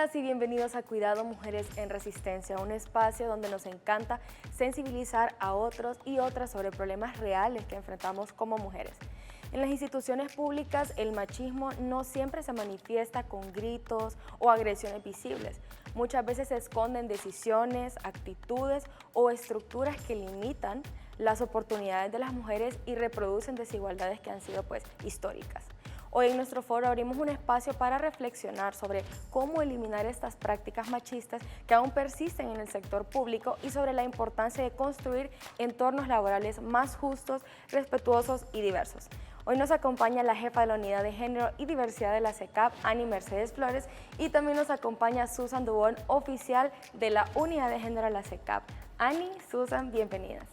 Bienvenidas y bienvenidos a Cuidado Mujeres en Resistencia, un espacio donde nos encanta sensibilizar a otros y otras sobre problemas reales que enfrentamos como mujeres. En las instituciones públicas, el machismo no siempre se manifiesta con gritos o agresiones visibles. Muchas veces se esconden decisiones, actitudes o estructuras que limitan las oportunidades de las mujeres y reproducen desigualdades que han sido históricas. Hoy en nuestro foro abrimos un espacio para reflexionar sobre cómo eliminar estas prácticas machistas que aún persisten en el sector público y sobre la importancia de construir entornos laborales más justos, respetuosos y diversos. Hoy nos acompaña la jefa de la Unidad de Género y Diversidad de la CECAP, Ani Mercedes Flores, y también nos acompaña Susan Dubón, oficial de la Unidad de Género de la CECAP. Ani, Susan, bienvenidas.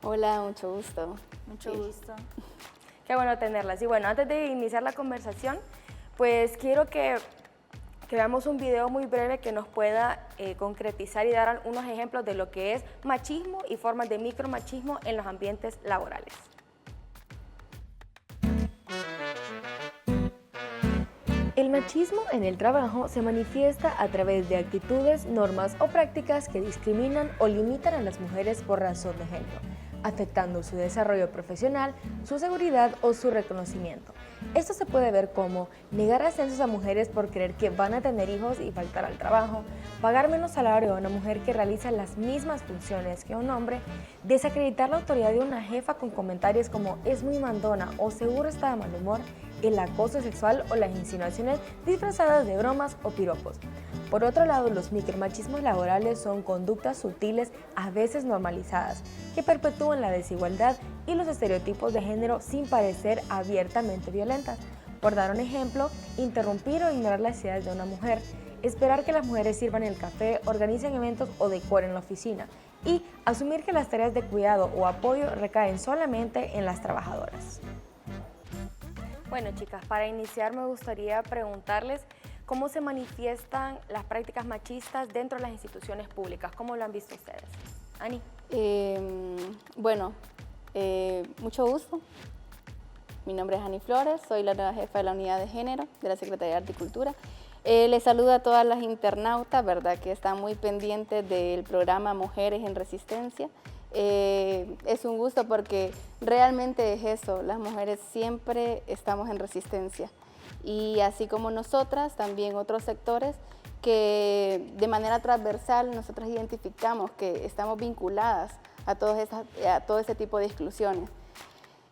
Hola, mucho gusto. Mucho gusto. Qué bueno tenerlas. Y bueno, antes de iniciar la conversación, pues quiero que veamos un video muy breve que nos pueda concretizar y dar unos ejemplos de lo que es machismo y formas de micromachismo en los ambientes laborales. El machismo en el trabajo se manifiesta a través de actitudes, normas o prácticas que discriminan o limitan a las mujeres por razón de género, afectando su desarrollo profesional, su seguridad o su reconocimiento. Esto se puede ver como negar ascensos a mujeres por creer que van a tener hijos y faltar al trabajo, pagar menos salario a una mujer que realiza las mismas funciones que un hombre, desacreditar la autoridad de una jefa con comentarios como es muy mandona o seguro está de mal humor, el acoso sexual o las insinuaciones disfrazadas de bromas o piropos. Por otro lado, los micromachismos laborales son conductas sutiles, a veces normalizadas, que perpetúan la desigualdad y los estereotipos de género sin parecer abiertamente violentas. Por dar un ejemplo, interrumpir o ignorar las ideas de una mujer, esperar que las mujeres sirvan el café, organicen eventos o decoren la oficina, y asumir que las tareas de cuidado o apoyo recaen solamente en las trabajadoras. Bueno, chicas, para iniciar me gustaría preguntarles cómo se manifiestan las prácticas machistas dentro de las instituciones públicas. ¿Cómo lo han visto ustedes? Ani. Mucho gusto. Mi nombre es Ani Flores, soy la nueva jefa de la Unidad de Género de la Secretaría de Arte y Cultura. Les saludo a todas las internautas, ¿verdad?, que están muy pendientes del programa Mujeres en Resistencia. Es un gusto porque realmente es eso, las mujeres siempre estamos en resistencia y así como nosotras, también otros sectores que de manera transversal nosotras identificamos que estamos vinculadas a todo ese tipo de exclusiones.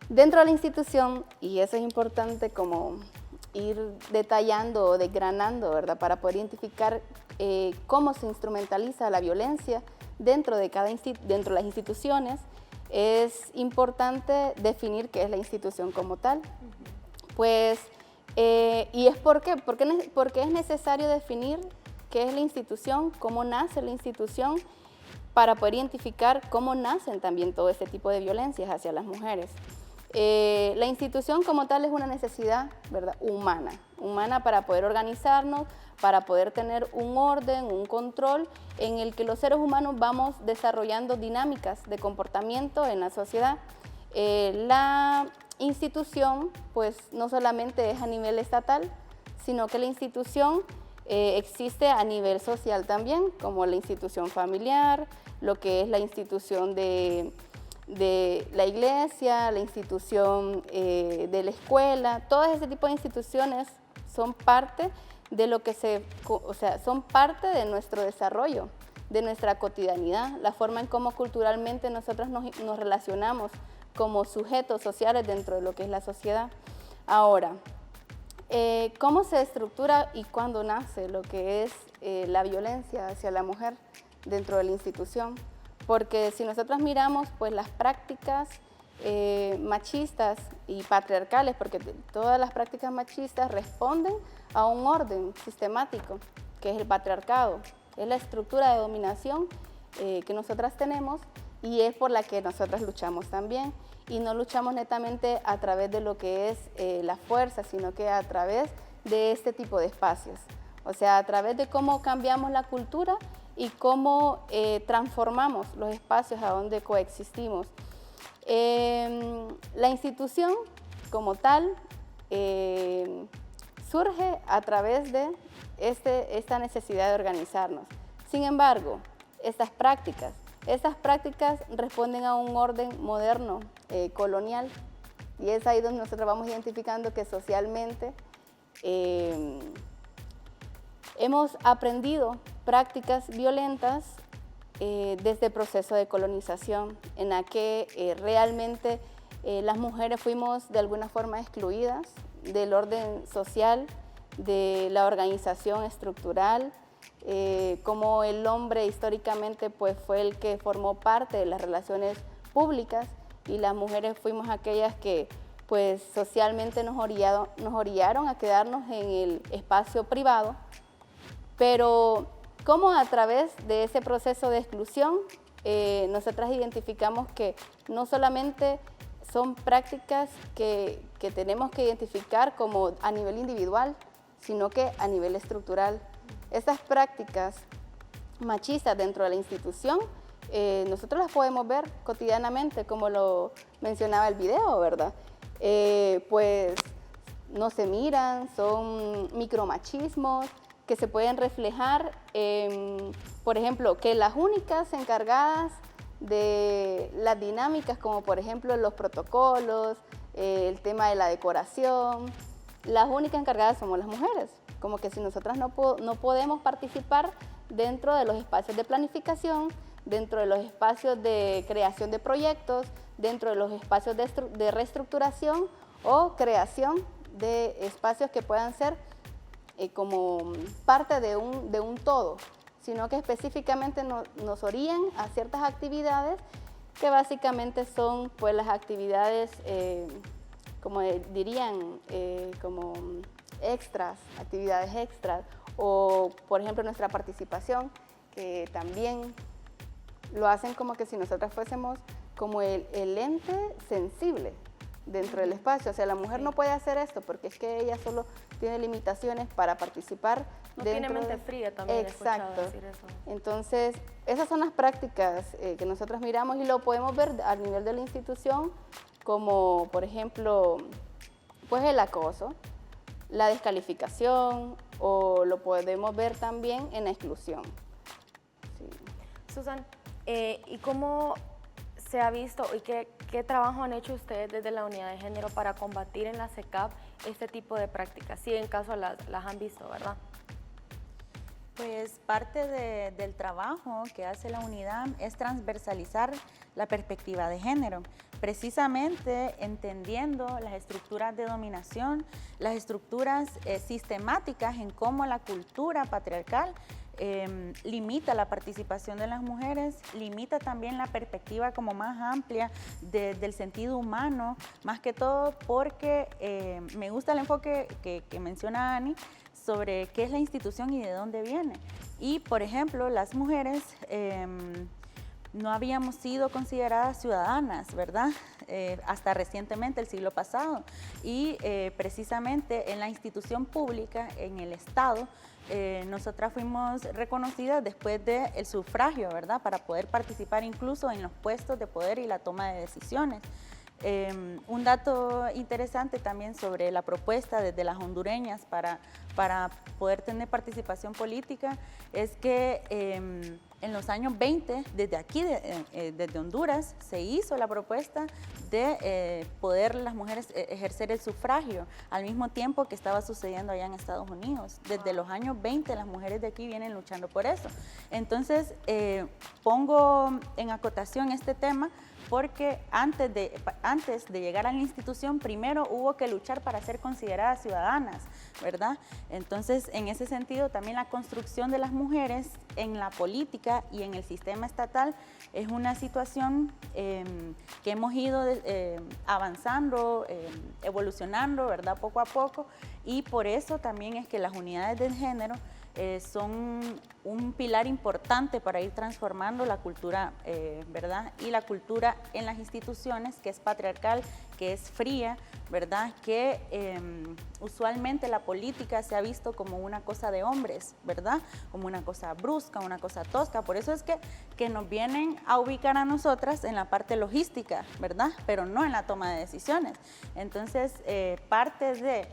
Dentro de la institución, y eso es importante como ir detallando o desgranando, ¿verdad?, para poder identificar cómo se instrumentaliza la violencia dentro de las instituciones, es importante definir qué es la institución como tal. Y es porque es necesario definir qué es la institución, cómo nace la institución, para poder identificar cómo nacen también todo este tipo de violencias hacia las mujeres. La institución como tal es una necesidad, ¿verdad?, humana para poder organizarnos, para poder tener un orden, un control en el que los seres humanos vamos desarrollando dinámicas de comportamiento en la sociedad. La institución, pues, no solamente es a nivel estatal, sino que la institución existe a nivel social también, como la institución familiar, lo que es la institución de la iglesia, la institución de la escuela. Todo ese tipo de instituciones son parte de son parte de nuestro desarrollo, de nuestra cotidianidad, la forma en cómo culturalmente nosotros nos relacionamos como sujetos sociales dentro de lo que es la sociedad. Ahora, ¿cómo se estructura y cuándo nace lo que es la violencia hacia la mujer dentro de la institución? Porque si nosotros miramos, pues, las prácticas machistas y patriarcales, porque todas las prácticas machistas responden a un orden sistemático, que es el patriarcado, es la estructura de dominación que nosotras tenemos y es por la que nosotras luchamos también. Y no luchamos netamente a través de lo que es la fuerza, sino que a través de este tipo de espacios. O sea, a través de cómo cambiamos la cultura y cómo transformamos los espacios a donde coexistimos. La institución como tal surge a través de esta necesidad de organizarnos. Sin embargo, estas prácticas responden a un orden moderno, colonial, y es ahí donde nosotros vamos identificando que socialmente hemos aprendido prácticas violentas desde el proceso de colonización, en la que realmente las mujeres fuimos de alguna forma excluidas del orden social, de la organización estructural, como el hombre históricamente pues, fue el que formó parte de las relaciones públicas y las mujeres fuimos aquellas que pues, socialmente nos orillaron a quedarnos en el espacio privado, pero como a través de ese proceso de exclusión nosotras identificamos que no solamente son prácticas que tenemos que identificar como a nivel individual, sino que a nivel estructural. Estas prácticas machistas dentro de la institución, nosotros las podemos ver cotidianamente, como lo mencionaba el video, ¿verdad? Pues no se miran, son micromachismos que se pueden reflejar, por ejemplo, que las únicas encargadas de las dinámicas, como por ejemplo los protocolos, el tema de la decoración, las únicas encargadas somos las mujeres, como que si nosotras no podemos participar dentro de los espacios de planificación, dentro de los espacios de creación de proyectos, dentro de los espacios de reestructuración o creación de espacios que puedan ser como parte de un todo, sino que específicamente nos orillan a ciertas actividades que básicamente son pues, las actividades, como dirían, como extras, actividades extras, o por ejemplo nuestra participación, que también lo hacen como que si nosotras fuésemos como el ente sensible dentro del espacio. O sea, la mujer no puede hacer esto porque es que ella solo tiene limitaciones para participar. No tiene mente fría también. Exacto. Decir eso. Entonces, esas son las prácticas que nosotros miramos y lo podemos ver a nivel de la institución, como por ejemplo, pues el acoso, la descalificación, o lo podemos ver también en la exclusión. Sí. Susan, ¿y cómo se ha visto y qué trabajo han hecho ustedes desde la unidad de género para combatir en la CECAP este tipo de prácticas? Si en caso las han visto, ¿verdad? Pues parte del trabajo que hace la unidad es transversalizar la perspectiva de género, precisamente entendiendo las estructuras de dominación, las estructuras sistemáticas en cómo la cultura patriarcal limita la participación de las mujeres, limita también la perspectiva como más amplia del sentido humano, más que todo porque me gusta el enfoque que menciona Ani sobre qué es la institución y de dónde viene. Y, por ejemplo, las mujeres no habíamos sido consideradas ciudadanas, ¿verdad? Hasta recientemente, el siglo pasado. Y precisamente en la institución pública, en el Estado, nosotras fuimos reconocidas después del sufragio, ¿verdad? Para poder participar incluso en los puestos de poder y la toma de decisiones. Un dato interesante también sobre la propuesta desde las hondureñas para poder tener participación política es que en los años 20, desde aquí, desde Honduras, se hizo la propuesta de poder las mujeres ejercer el sufragio al mismo tiempo que estaba sucediendo allá en Estados Unidos. Desde los años 20 las mujeres de aquí vienen luchando por eso. Entonces, pongo en acotación este tema porque antes de llegar a la institución, primero hubo que luchar para ser consideradas ciudadanas, ¿verdad? Entonces, en ese sentido, también la construcción de las mujeres en la política y en el sistema estatal es una situación que hemos ido avanzando, evolucionando, ¿verdad? Poco a poco, y por eso también es que las unidades de género son un pilar importante para ir transformando la cultura, ¿verdad? Y la cultura en las instituciones, que es patriarcal, que es fría, ¿verdad? Que usualmente la política se ha visto como una cosa de hombres, ¿verdad? Como una cosa brusca, una cosa tosca. Por eso es que nos vienen a ubicar a nosotras en la parte logística, ¿verdad? Pero no en la toma de decisiones. Entonces, parte de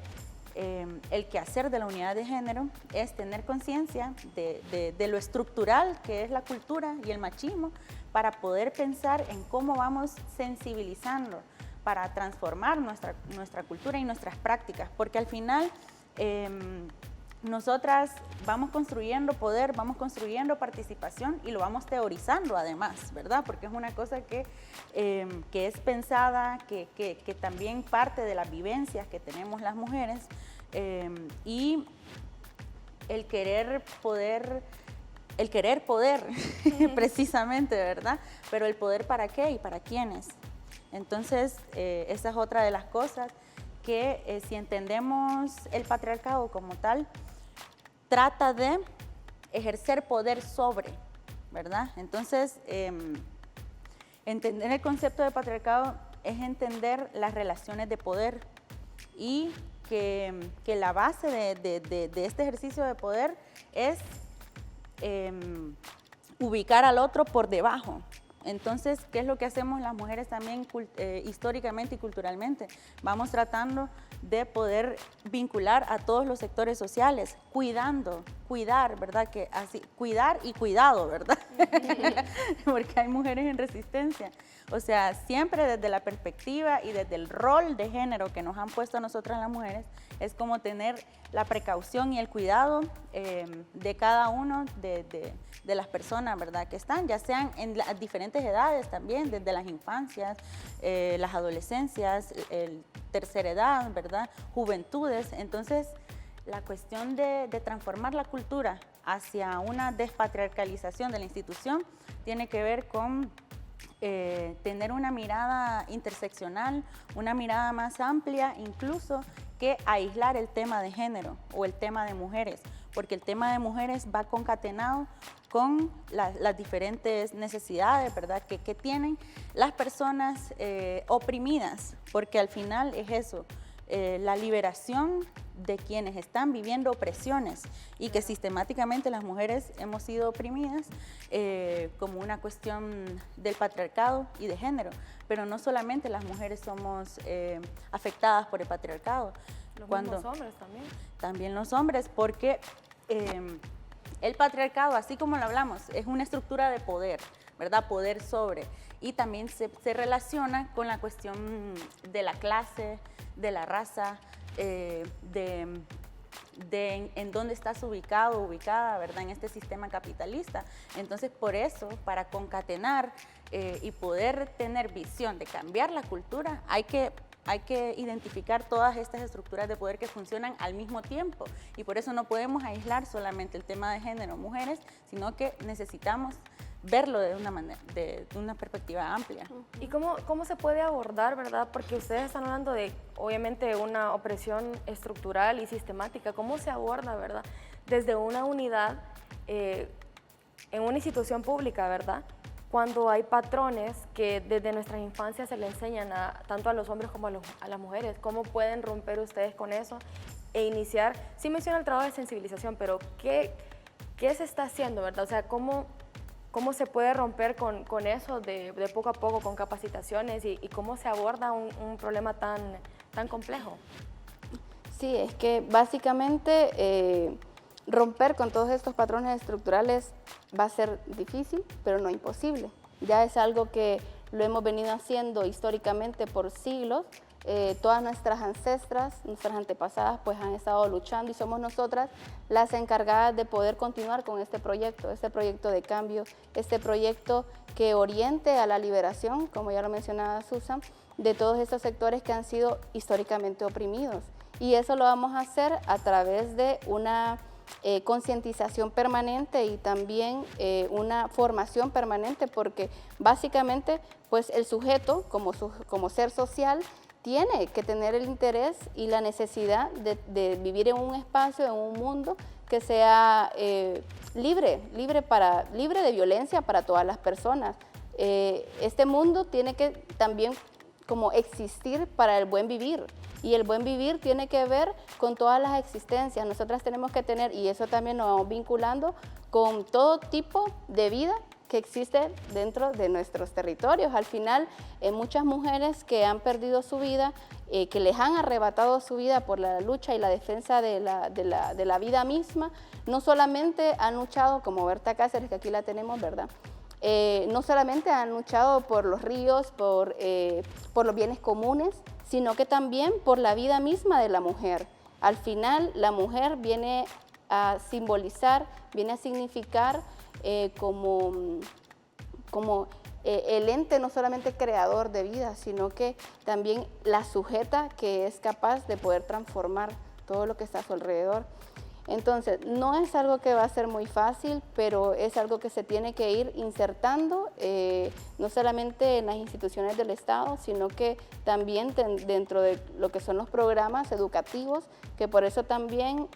el quehacer de la unidad de género es tener conciencia de lo estructural que es la cultura y el machismo para poder pensar en cómo vamos sensibilizando para transformar nuestra cultura y nuestras prácticas, porque al final nosotras vamos construyendo poder, vamos construyendo participación y lo vamos teorizando además, ¿verdad? Porque es una cosa que es pensada, que también parte de las vivencias que tenemos las mujeres y el querer poder precisamente, ¿verdad? Pero el poder ¿para qué y para quiénes? Entonces, esa es otra de las cosas que si entendemos el patriarcado como tal, trata de ejercer poder sobre, ¿verdad? Entonces, entender el concepto de patriarcado es entender las relaciones de poder y que la base de este ejercicio de poder es ubicar al otro por debajo. Entonces, ¿qué es lo que hacemos las mujeres también históricamente y culturalmente? Vamos tratando de poder vincular a todos los sectores sociales, cuidar, ¿verdad? Que así, cuidar y cuidado, ¿verdad? Porque hay mujeres en resistencia. O sea, siempre desde la perspectiva y desde el rol de género que nos han puesto a nosotras las mujeres, es como tener la precaución y el cuidado de cada uno de las personas, ¿verdad? Que están, ya sean en las diferentes edades también, desde las infancias, las adolescencias, tercera edad, ¿verdad? Juventudes. Entonces, la cuestión de transformar la cultura hacia una despatriarcalización de la institución tiene que ver con tener una mirada interseccional, una mirada más amplia, incluso que aislar el tema de género o el tema de mujeres, porque el tema de mujeres va concatenado con las diferentes necesidades, ¿verdad? que tienen las personas oprimidas, porque al final es eso, la liberación de quienes están viviendo opresiones y que sistemáticamente las mujeres hemos sido oprimidas como una cuestión del patriarcado y de género, pero no solamente las mujeres somos afectadas por el patriarcado. Los mismos hombres también. También los hombres, porque el patriarcado, así como lo hablamos, es una estructura de poder, ¿verdad? Poder sobre, y también se relaciona con la cuestión de la clase, de la raza, en dónde estás ubicado, ubicada, ¿verdad? En este sistema capitalista. Entonces, por eso, para concatenar y poder tener visión de cambiar la cultura, hay que identificar todas estas estructuras de poder que funcionan al mismo tiempo. Y por eso no podemos aislar solamente el tema de género, mujeres, sino que necesitamos verlo de una perspectiva amplia. ¿Y cómo se puede abordar, verdad? Porque ustedes están hablando de, obviamente, una opresión estructural y sistemática. ¿Cómo se aborda, verdad? Desde una unidad, en una institución pública, ¿verdad? Cuando hay patrones que desde nuestras infancias se le enseñan tanto a los hombres como a las mujeres. ¿Cómo pueden romper ustedes con eso e iniciar? Sí menciona el trabajo de sensibilización, pero ¿qué se está haciendo, verdad? O sea, ¿cómo se puede romper con eso de poco a poco, con capacitaciones y cómo se aborda un problema tan complejo? Sí, es que básicamente romper con todos estos patrones estructurales va a ser difícil, pero no imposible. Ya es algo que lo hemos venido haciendo históricamente por siglos. Todas nuestras ancestras, nuestras antepasadas, pues han estado luchando y somos nosotras las encargadas de poder continuar con este proyecto de cambio, este proyecto que oriente a la liberación, como ya lo mencionaba Susan, de todos estos sectores que han sido históricamente oprimidos. Y eso lo vamos a hacer a través de una concientización permanente y también una formación permanente, porque básicamente pues el sujeto como ser social tiene que tener el interés y la necesidad de vivir en un espacio, en un mundo que sea libre de violencia para todas las personas. Este mundo tiene que también como existir para el buen vivir, y el buen vivir tiene que ver con todas las existencias. Nosotras tenemos que tener, y eso también nos vamos vinculando con todo tipo de vida que existe dentro de nuestros territorios. Al final, muchas mujeres que han perdido su vida, que les han arrebatado su vida por la lucha y la defensa de la vida misma, no solamente han luchado, como Berta Cáceres, que aquí la tenemos, ¿verdad? No solamente han luchado por los ríos, por los bienes comunes, sino que también por la vida misma de la mujer. Al final, la mujer viene a simbolizar, viene a significar como el ente no solamente creador de vida, sino que también la sujeta que es capaz de poder transformar todo lo que está a su alrededor. Entonces, no es algo que va a ser muy fácil, pero es algo que se tiene que ir insertando, no solamente en las instituciones del Estado, sino que también dentro de lo que son los programas educativos, que por eso también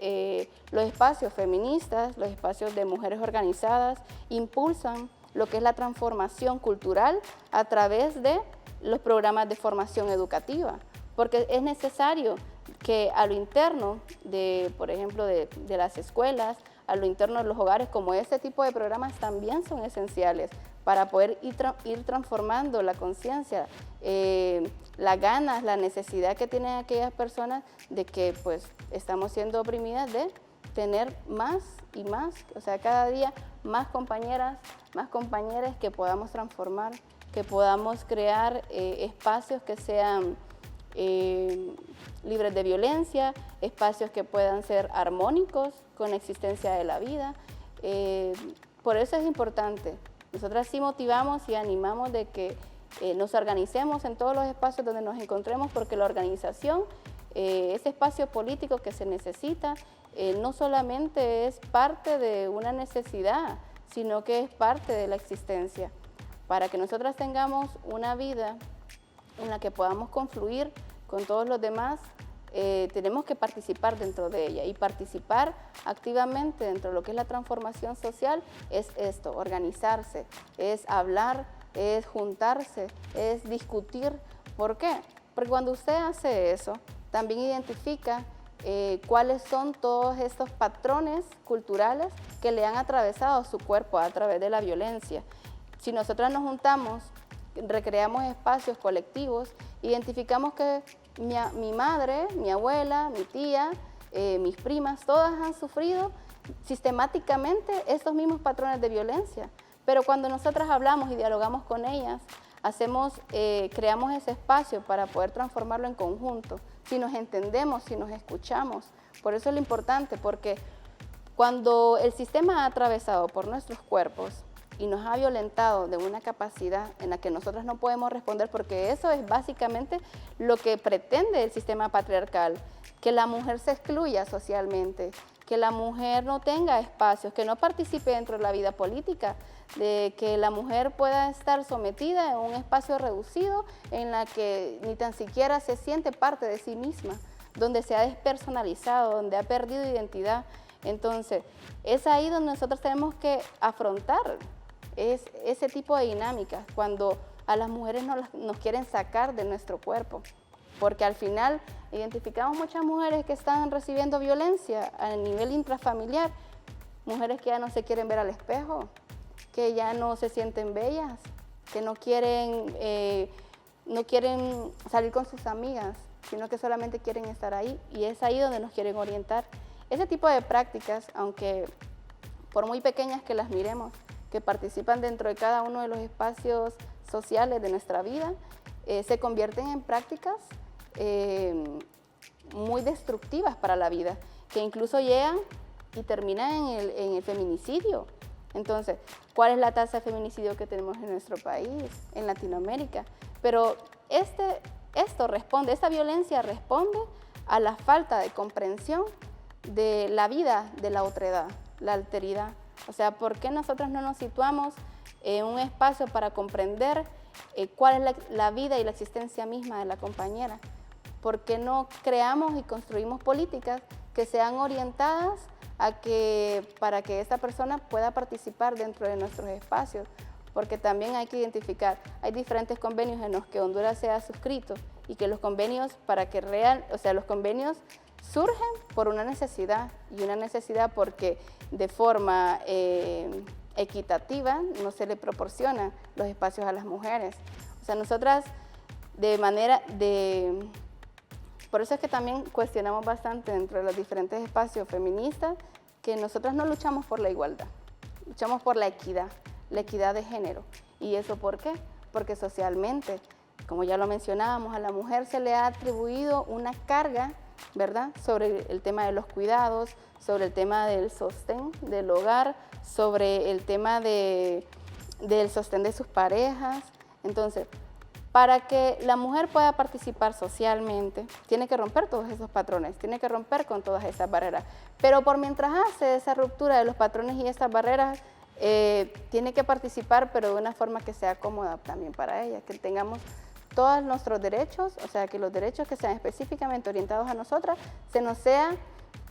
los espacios feministas, los espacios de mujeres organizadas, impulsan lo que es la transformación cultural a través de los programas de formación educativa, porque es necesario que a lo interno de, por ejemplo, de las escuelas, a lo interno de los hogares, como este tipo de programas también son esenciales para poder ir transformando la conciencia, las ganas, la necesidad que tienen aquellas personas de que pues estamos siendo oprimidas de tener más y más, o sea, cada día más compañeras, más compañeros que podamos transformar, que podamos crear espacios que sean libres de violencia, espacios que puedan ser armónicos con la existencia de la vida. Por eso es importante. Nosotras sí motivamos y animamos de que nos organicemos en todos los espacios donde nos encontremos, porque la organización, ese espacio político que se necesita, no solamente es parte de una necesidad, sino que es parte de la existencia. Para que nosotras tengamos una vida en la que podamos confluir con todos los demás, tenemos que participar dentro de ella, y participar activamente dentro de lo que es la transformación social es esto, organizarse, es hablar, es juntarse, es discutir. ¿Por qué? Porque cuando usted hace eso, también identifica cuáles son todos estos patrones culturales que le han atravesado su cuerpo a través de la violencia. Si nosotras nos juntamos, recreamos espacios colectivos, identificamos que mi madre, mi abuela, mi tía, mis primas, todas han sufrido sistemáticamente estos mismos patrones de violencia. Pero cuando nosotras hablamos y dialogamos con ellas, creamos ese espacio para poder transformarlo en conjunto, si nos entendemos, si nos escuchamos. Por eso es lo importante, porque cuando el sistema ha atravesado por nuestros cuerpos y nos ha violentado de una capacidad en la que nosotros no podemos responder, porque eso es básicamente lo que pretende el sistema patriarcal, que la mujer se excluya socialmente, que la mujer no tenga espacios, que no participe dentro de la vida política, de que la mujer pueda estar sometida en un espacio reducido en la que ni tan siquiera se siente parte de sí misma, donde se ha despersonalizado, donde ha perdido identidad. Entonces, es ahí donde nosotros tenemos que afrontar ese tipo de dinámicas, cuando a las mujeres nos quieren sacar de nuestro cuerpo, porque al final identificamos muchas mujeres que están recibiendo violencia a nivel intrafamiliar, mujeres que ya no se quieren ver al espejo, que ya no se sienten bellas, que no quieren salir con sus amigas, sino que solamente quieren estar ahí, y es ahí donde nos quieren orientar. Ese tipo de prácticas, aunque por muy pequeñas que las miremos, que participan dentro de cada uno de los espacios sociales de nuestra vida, se convierten en prácticas muy destructivas para la vida, que incluso llegan y terminan en el feminicidio. Entonces, ¿cuál es la tasa de feminicidio que tenemos en nuestro país, en Latinoamérica? Pero esta violencia responde a la falta de comprensión de la vida de la otredad, la alteridad. O sea, ¿por qué nosotros no nos situamos en un espacio para comprender cuál es la vida y la existencia misma de la compañera? ¿Por qué no creamos y construimos políticas que sean orientadas para que esta persona pueda participar dentro de nuestros espacios? Porque también hay que identificar, hay diferentes convenios en los que Honduras se ha suscrito, y que los convenios, los convenios surgen por una necesidad, y una necesidad porque de forma equitativa, no se le proporcionan los espacios a las mujeres. O sea, nosotras por eso es que también cuestionamos bastante dentro de los diferentes espacios feministas que nosotras no luchamos por la igualdad, luchamos por la equidad de género. ¿Y eso por qué? Porque socialmente, como ya lo mencionábamos, a la mujer se le ha atribuido una carga, ¿verdad?, sobre el tema de los cuidados, sobre el tema del sostén del hogar, sobre el tema del sostén de sus parejas. Entonces, para que la mujer pueda participar socialmente, tiene que romper todos esos patrones, tiene que romper con todas esas barreras. Pero por mientras hace esa ruptura de los patrones y esas barreras, tiene que participar, pero de una forma que sea cómoda también para ella, que tengamos todos nuestros derechos, o sea, que los derechos que sean específicamente orientados a nosotras, se nos sean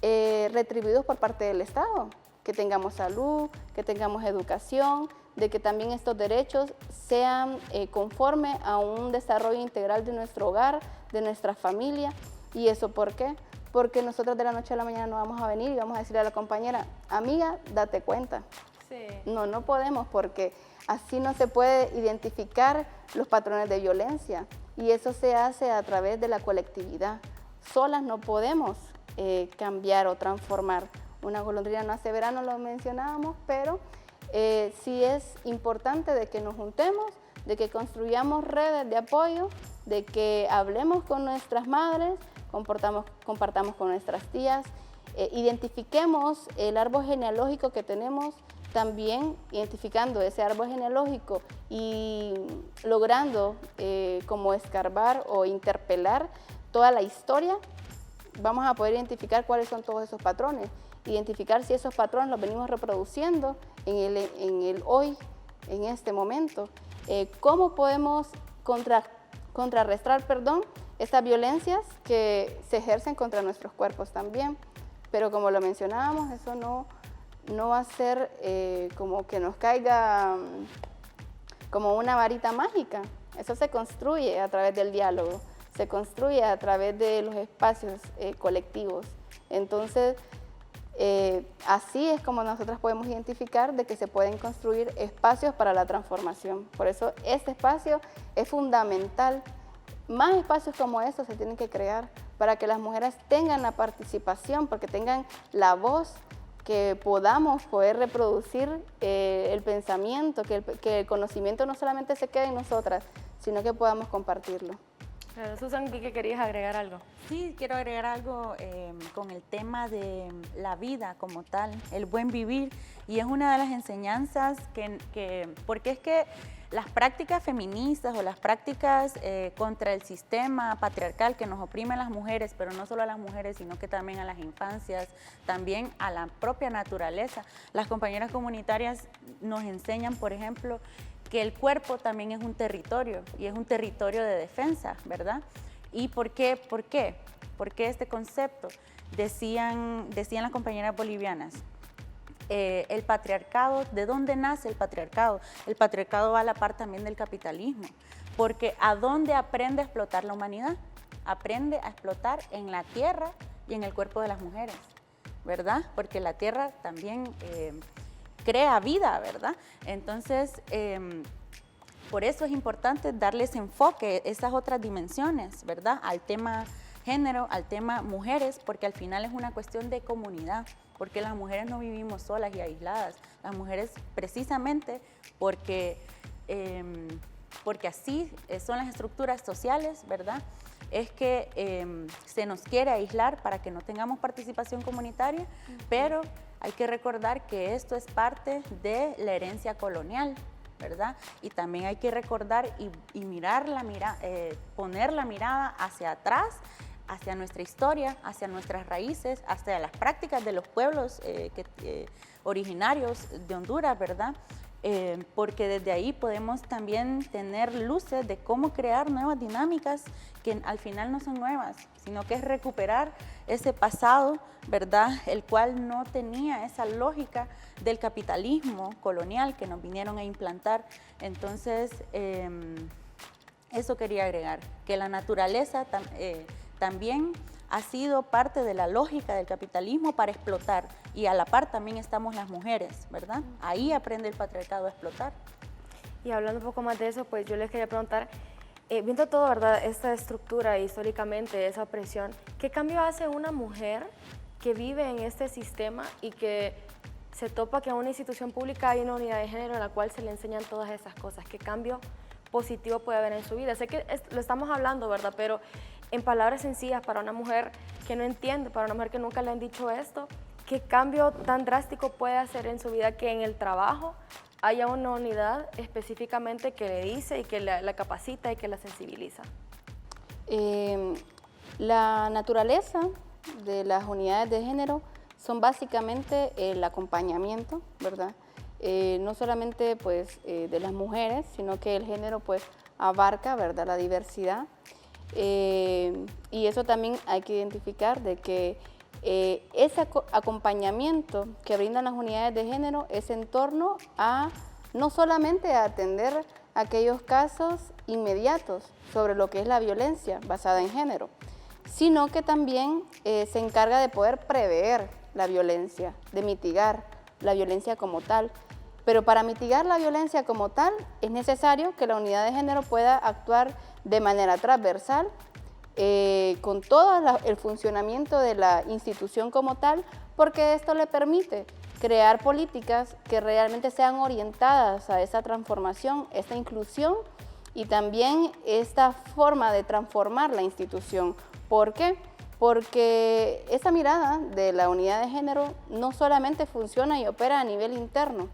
retribuidos por parte del Estado, que tengamos salud, que tengamos educación, de que también estos derechos sean conforme a un desarrollo integral de nuestro hogar, de nuestra familia. ¿Y eso por qué? Porque nosotros de la noche a la mañana no vamos a venir y vamos a decirle a la compañera, amiga, date cuenta. Sí. No podemos, porque así no se puede identificar los patrones de violencia, y eso se hace a través de la colectividad. Solas no podemos cambiar o transformar. Una golondrina no hace verano, lo mencionábamos, pero sí es importante de que nos juntemos, de que construyamos redes de apoyo, de que hablemos con nuestras madres, compartamos con nuestras tías, identifiquemos el árbol genealógico que tenemos, también identificando ese árbol genealógico y logrando como escarbar o interpelar toda la historia, vamos a poder identificar cuáles son todos esos patrones, identificar si esos patrones los venimos reproduciendo en el hoy, en este momento. ¿Cómo podemos contrarrestar estas violencias que se ejercen contra nuestros cuerpos también? Pero como lo mencionábamos, eso no va a ser como que nos caiga como una varita mágica. Eso se construye a través del diálogo, se construye a través de los espacios colectivos. Entonces, así es como nosotros podemos identificar de que se pueden construir espacios para la transformación. Por eso este espacio es fundamental. Más espacios como estos se tienen que crear para que las mujeres tengan la participación, porque tengan la voz, que podamos poder reproducir el pensamiento, que el conocimiento no solamente se quede en nosotras, sino que podamos compartirlo. Claro, Susan, ¿qué querías agregar algo? Sí, quiero agregar algo con el tema de la vida como tal, el buen vivir, y es una de las enseñanzas porque es que las prácticas feministas o las prácticas contra el sistema patriarcal que nos oprime a las mujeres, pero no solo a las mujeres, sino que también a las infancias, también a la propia naturaleza. Las compañeras comunitarias nos enseñan, por ejemplo, que el cuerpo también es un territorio y es un territorio de defensa, ¿verdad? ¿Y por qué? ¿Por qué este concepto? Decían las compañeras bolivianas, el patriarcado, ¿de dónde nace el patriarcado? El patriarcado va a la par también del capitalismo, porque ¿a dónde aprende a explotar la humanidad? Aprende a explotar en la tierra y en el cuerpo de las mujeres, ¿verdad? Porque la tierra también crea vida, ¿verdad? Entonces, por eso es importante darles enfoque, esas otras dimensiones, ¿verdad? Al tema género, al tema mujeres, porque al final es una cuestión de comunidad, porque las mujeres no vivimos solas y aisladas. Las mujeres, precisamente porque así son las estructuras sociales, ¿verdad? Es que se nos quiere aislar para que no tengamos participación comunitaria, pero hay que recordar que esto es parte de la herencia colonial, ¿verdad? Y también hay que recordar y poner la mirada hacia atrás, hacia nuestra historia, hacia nuestras raíces, hacia las prácticas de los pueblos originarios de Honduras, ¿verdad? Porque desde ahí podemos también tener luces de cómo crear nuevas dinámicas que al final no son nuevas, sino que es recuperar ese pasado, ¿verdad? El cual no tenía esa lógica del capitalismo colonial que nos vinieron a implantar. Entonces, eso quería agregar, que la naturaleza también ha sido parte de la lógica del capitalismo para explotar. Y a la par también estamos las mujeres, ¿verdad? Ahí aprende el patriarcado a explotar. Y hablando un poco más de eso, pues yo les quería preguntar, viendo todo, ¿verdad? Esta estructura históricamente, esa opresión, ¿qué cambio hace una mujer que vive en este sistema y que se topa que en una institución pública hay una unidad de género en la cual se le enseñan todas esas cosas? ¿Qué cambio positivo puede haber en su vida? Sé que lo estamos hablando, ¿verdad? Pero en palabras sencillas, para una mujer que no entiende, para una mujer que nunca le han dicho esto, ¿qué cambio tan drástico puede hacer en su vida que en el trabajo haya una unidad específicamente que le dice y que la capacita y que la sensibiliza? La naturaleza de las unidades de género son básicamente el acompañamiento, ¿verdad? No solamente pues, de las mujeres, sino que el género pues, abarca, ¿verdad?, la diversidad. Y eso también hay que identificar de que ese acompañamiento que brindan las unidades de género es en torno a no solamente a atender aquellos casos inmediatos sobre lo que es la violencia basada en género, sino que también se encarga de poder prever la violencia, de mitigar la violencia como tal. Pero para mitigar la violencia como tal es necesario que la unidad de género pueda actuar de manera transversal, con todo el funcionamiento de la institución como tal, porque esto le permite crear políticas que realmente sean orientadas a esa transformación, esta inclusión y también esta forma de transformar la institución. ¿Por qué? Porque esa mirada de la unidad de género no solamente funciona y opera a nivel interno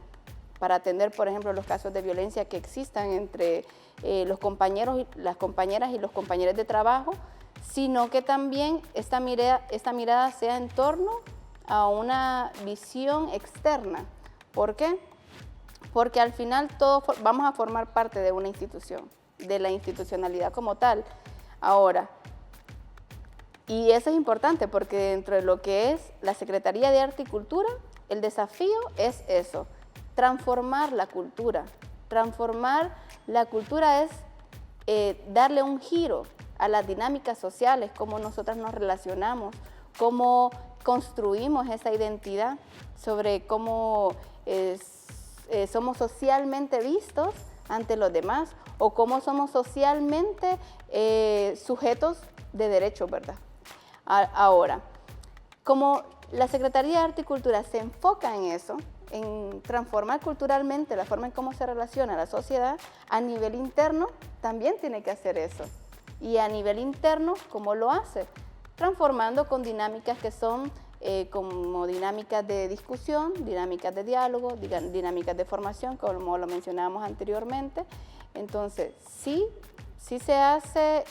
para atender, por ejemplo, los casos de violencia que existan entre los compañeros, las compañeras y los compañeros de trabajo, sino que también esta mirada sea en torno a una visión externa. ¿Por qué? Porque al final todos vamos a formar parte de una institución, de la institucionalidad como tal. Ahora, y eso es importante porque dentro de lo que es la Secretaría de Arte y Cultura, el desafío es eso, transformar la cultura. Transformar la cultura es darle un giro a las dinámicas sociales, cómo nosotras nos relacionamos, cómo construimos esa identidad, sobre cómo somos socialmente vistos ante los demás o cómo somos socialmente sujetos de derechos, ¿verdad? Ahora, como la Secretaría de Arte y Cultura se enfoca en eso, en transformar culturalmente la forma en cómo se relaciona la sociedad, a nivel interno también tiene que hacer eso. Y a nivel interno, ¿cómo lo hace? Transformando con dinámicas que son como dinámicas de discusión, dinámicas de diálogo, dinámicas de formación, como lo mencionábamos anteriormente. Entonces, sí se hace,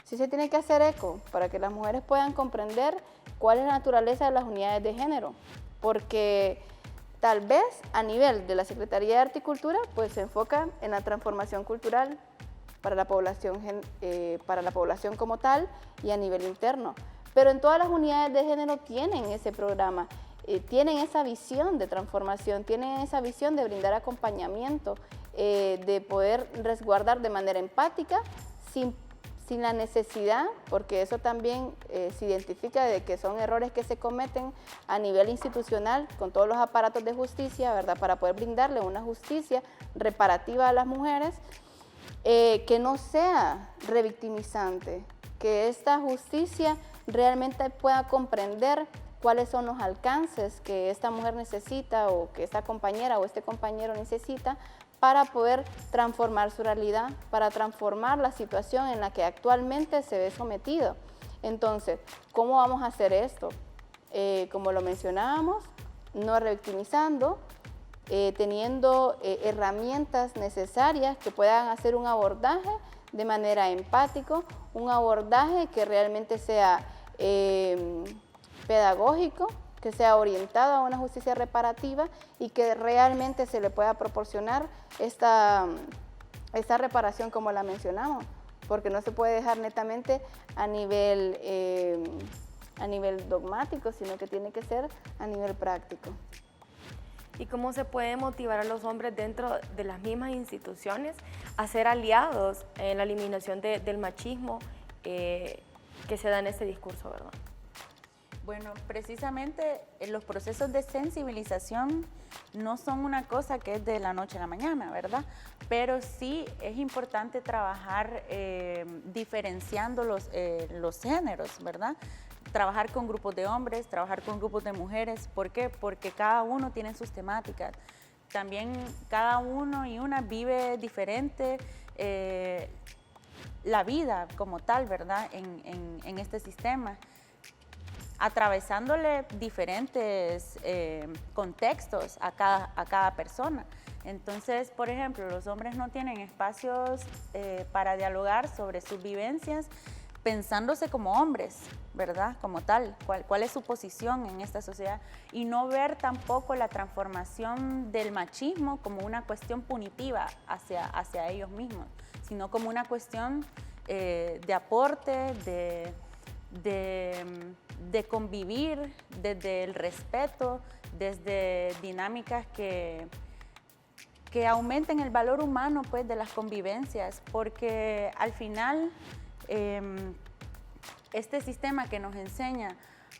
sí se tiene que hacer eco para que las mujeres puedan comprender cuál es la naturaleza de las unidades de género, porque tal vez a nivel de la Secretaría de Arte y Cultura, pues se enfoca en la transformación cultural para la población como tal y a nivel interno. Pero en todas las unidades de género tienen ese programa, tienen esa visión de transformación, tienen esa visión de brindar acompañamiento, de poder resguardar de manera empática, sin la necesidad, porque eso también se identifica de que son errores que se cometen a nivel institucional con todos los aparatos de justicia, ¿verdad? Para poder brindarle una justicia reparativa a las mujeres, que no sea revictimizante, que esta justicia realmente pueda comprender cuáles son los alcances que esta mujer necesita o que esta compañera o este compañero necesita para poder transformar su realidad, para transformar la situación en la que actualmente se ve sometido. Entonces, ¿cómo vamos a hacer esto? Como lo mencionábamos, no revictimizando, teniendo herramientas necesarias que puedan hacer un abordaje de manera empático, un abordaje que realmente sea pedagógico, que sea orientado a una justicia reparativa y que realmente se le pueda proporcionar esta reparación como la mencionamos, porque no se puede dejar netamente a nivel dogmático, sino que tiene que ser a nivel práctico. ¿Y cómo se puede motivar a los hombres dentro de las mismas instituciones a ser aliados en la eliminación del machismo que se da en este discurso, ¿verdad? Bueno, precisamente los procesos de sensibilización no son una cosa que es de la noche a la mañana, ¿verdad? Pero sí es importante trabajar diferenciando los géneros, ¿verdad? Trabajar con grupos de hombres, trabajar con grupos de mujeres. ¿Por qué? Porque cada uno tiene sus temáticas. También cada uno y una vive diferente la vida como tal, ¿verdad? En este sistema, atravesándole diferentes contextos a cada persona. Entonces, por ejemplo, los hombres no tienen espacios para dialogar sobre sus vivencias pensándose como hombres, ¿verdad? Como tal, cuál es su posición en esta sociedad, y no ver tampoco la transformación del machismo como una cuestión punitiva hacia ellos mismos, sino como una cuestión de aporte, de convivir desde el respeto, desde dinámicas que aumenten el valor humano, pues, de las convivencias, porque al final este sistema que nos enseña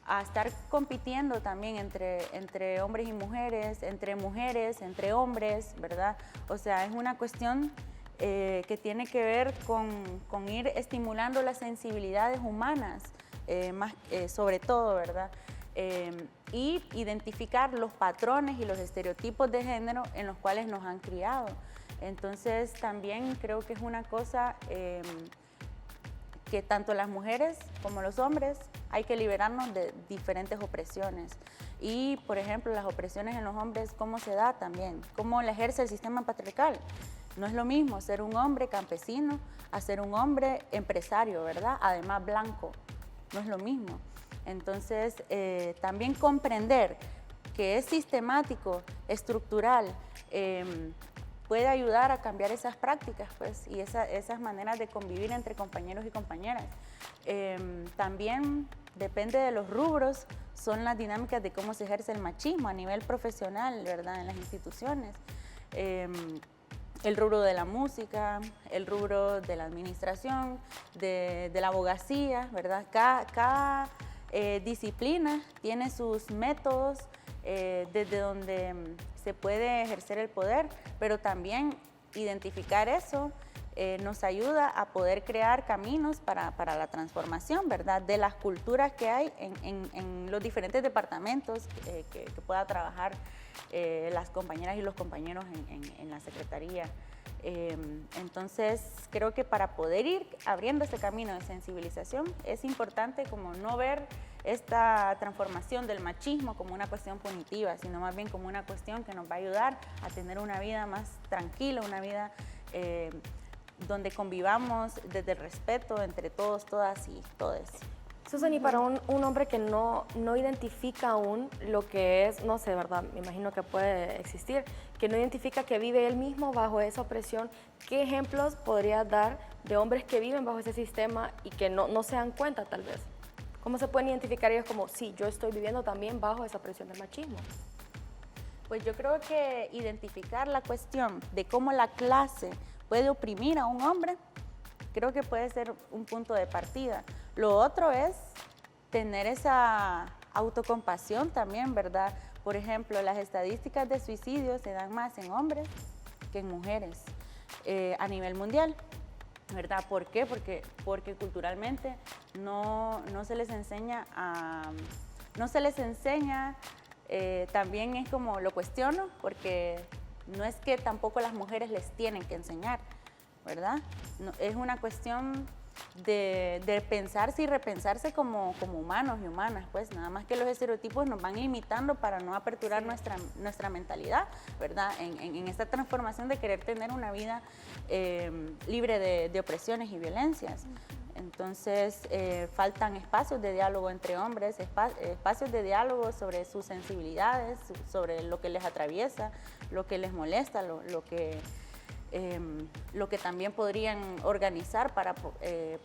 a estar compitiendo también entre hombres y mujeres, entre hombres, ¿verdad? O sea, es una cuestión que tiene que ver con ir estimulando las sensibilidades humanas, sobre todo, ¿verdad? Y identificar los patrones y los estereotipos de género en los cuales nos han criado. Entonces, también creo que es una cosa que tanto las mujeres como los hombres hay que liberarnos de diferentes opresiones. Y, por ejemplo, las opresiones en los hombres, ¿cómo se da también? ¿Cómo la ejerce el sistema patriarcal? No es lo mismo ser un hombre campesino a ser un hombre empresario, ¿verdad? Además blanco, no es lo mismo. Entonces, también comprender que es sistemático, estructural, puede ayudar a cambiar esas prácticas, pues, y esas maneras de convivir entre compañeros y compañeras. También depende de los rubros, son las dinámicas de cómo se ejerce el machismo a nivel profesional, ¿verdad? En las instituciones. El rubro de la música, el rubro de la administración, de la abogacía, ¿verdad? Cada disciplina tiene sus métodos desde donde se puede ejercer el poder, pero también identificar eso nos ayuda a poder crear caminos para la transformación, ¿verdad? De las culturas que hay en los diferentes departamentos que pueda trabajar las compañeras y los compañeros en la Secretaría. Entonces, creo que para poder ir abriendo ese camino de sensibilización es importante como no ver esta transformación del machismo como una cuestión punitiva, sino más bien como una cuestión que nos va a ayudar a tener una vida más tranquila, una vida donde convivamos desde el respeto entre todos, todas y todes. Susan, y para un hombre que no identifica aún lo que es, no sé, ¿verdad? Me imagino que puede existir, que no identifica que vive él mismo bajo esa opresión, ¿qué ejemplos podría dar de hombres que viven bajo ese sistema y que no se dan cuenta, tal vez? ¿Cómo se pueden identificar ellos como, sí, yo estoy viviendo también bajo esa presión del machismo? Pues yo creo que identificar la cuestión de cómo la clase puede oprimir a un hombre, creo que puede ser un punto de partida. Lo otro es tener esa autocompasión también, ¿verdad? Por ejemplo, las estadísticas de suicidio se dan más en hombres que en mujeres a nivel mundial, ¿verdad? ¿Por qué? Porque culturalmente no se les enseña también es como lo cuestiono, porque no es que tampoco las mujeres les tienen que enseñar, ¿verdad? No, es una cuestión de pensarse y repensarse como humanos y humanas, pues nada más que los estereotipos nos van limitando para no aperturar nuestra mentalidad, ¿verdad? En esta transformación de querer tener una vida libre de opresiones y violencias. Entonces, faltan espacios de diálogo entre hombres, espacios de diálogo sobre sus sensibilidades, sobre lo que les atraviesa, lo que les molesta, lo que también podrían organizar para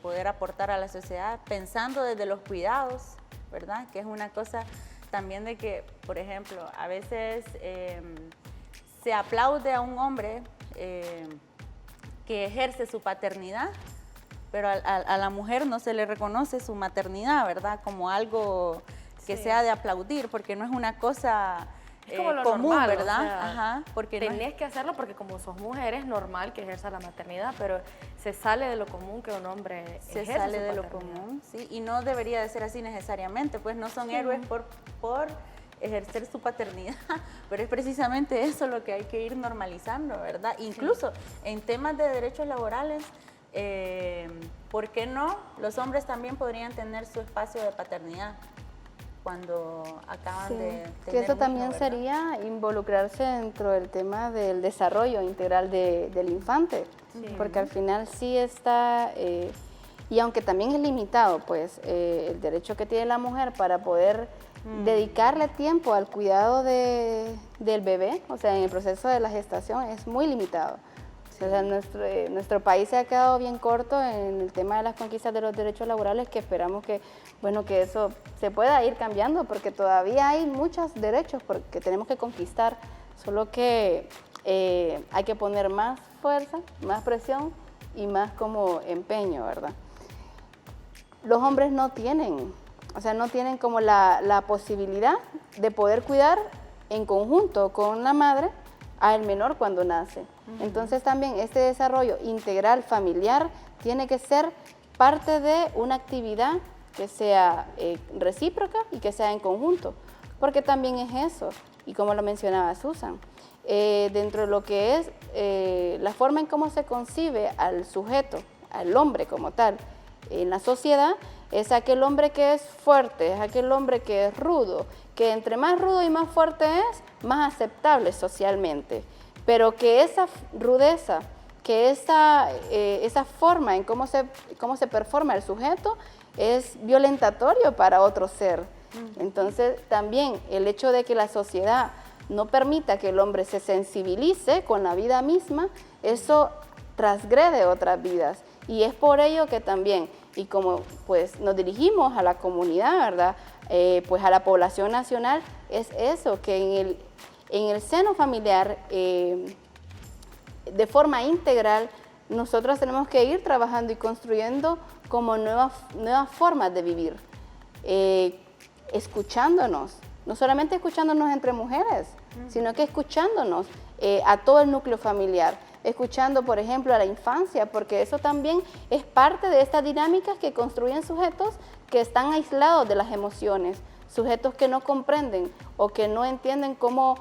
poder aportar a la sociedad, pensando desde los cuidados, ¿verdad? Que es una cosa también de que, por ejemplo, a veces se aplaude a un hombre que ejerce su paternidad, pero a la mujer no se le reconoce su maternidad, ¿verdad? Como algo que sea de aplaudir, porque no es una cosa es como lo común, normal, ¿verdad? O sea, Ajá, porque tenés que hacerlo porque como sos mujer es normal que ejerza la maternidad, pero se sale de lo común que un hombre se ejerza sale su de lo paternidad. común, ¿sí? Y no debería de ser así necesariamente, pues no son héroes por ejercer su paternidad, pero es precisamente eso lo que hay que ir normalizando, ¿verdad? Incluso en temas de derechos laborales, ¿por qué no? Los hombres también podrían tener su espacio de paternidad cuando acaban de tener que eso un hijo, también ¿verdad? sería involucrarse dentro del tema del desarrollo integral del infante, porque al final sí está, y aunque también es limitado, pues el derecho que tiene la mujer para poder dedicarle tiempo al cuidado del bebé, o sea, en el proceso de la gestación es muy limitado. O sea, nuestro país se ha quedado bien corto en el tema de las conquistas de los derechos laborales, que esperamos que, bueno, que eso se pueda ir cambiando, porque todavía hay muchos derechos que tenemos que conquistar, solo que hay que poner más fuerza, más presión y más como empeño, ¿verdad? Los hombres no tienen, o sea, no tienen como la posibilidad de poder cuidar en conjunto con la madre al menor cuando nace. Entonces también este desarrollo integral familiar tiene que ser parte de una actividad que sea recíproca y que sea en conjunto, porque también es eso, y como lo mencionaba Susan, dentro de lo que es la forma en cómo se concibe al sujeto, al hombre como tal, en la sociedad, es aquel hombre que es fuerte, es aquel hombre que es rudo, que entre más rudo y más fuerte es, más aceptable socialmente, pero que esa rudeza, que esa forma en cómo se performa el sujeto es violentatorio para otro ser. Entonces también el hecho de que la sociedad no permita que el hombre se sensibilice con la vida misma, eso transgrede otras vidas. Y es por ello que también, y como pues nos dirigimos a la comunidad, ¿verdad? Pues a la población nacional, es eso, que en el seno familiar, de forma integral, nosotros tenemos que ir trabajando y construyendo como nuevas formas de vivir, escuchándonos, no solamente escuchándonos entre mujeres, sino que escuchándonos a todo el núcleo familiar, escuchando, por ejemplo, a la infancia, porque eso también es parte de estas dinámicas que construyen sujetos que están aislados de las emociones, sujetos que no comprenden o que no entienden cómo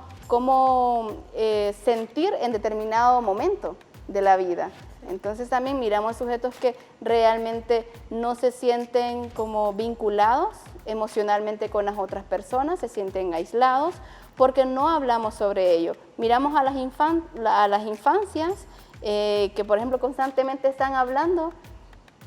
sentir en determinado momento de la vida. Entonces también miramos sujetos que realmente no se sienten como vinculados emocionalmente con las otras personas, se sienten aislados porque no hablamos sobre ello. Miramos a las infancias que, por ejemplo, constantemente están hablando,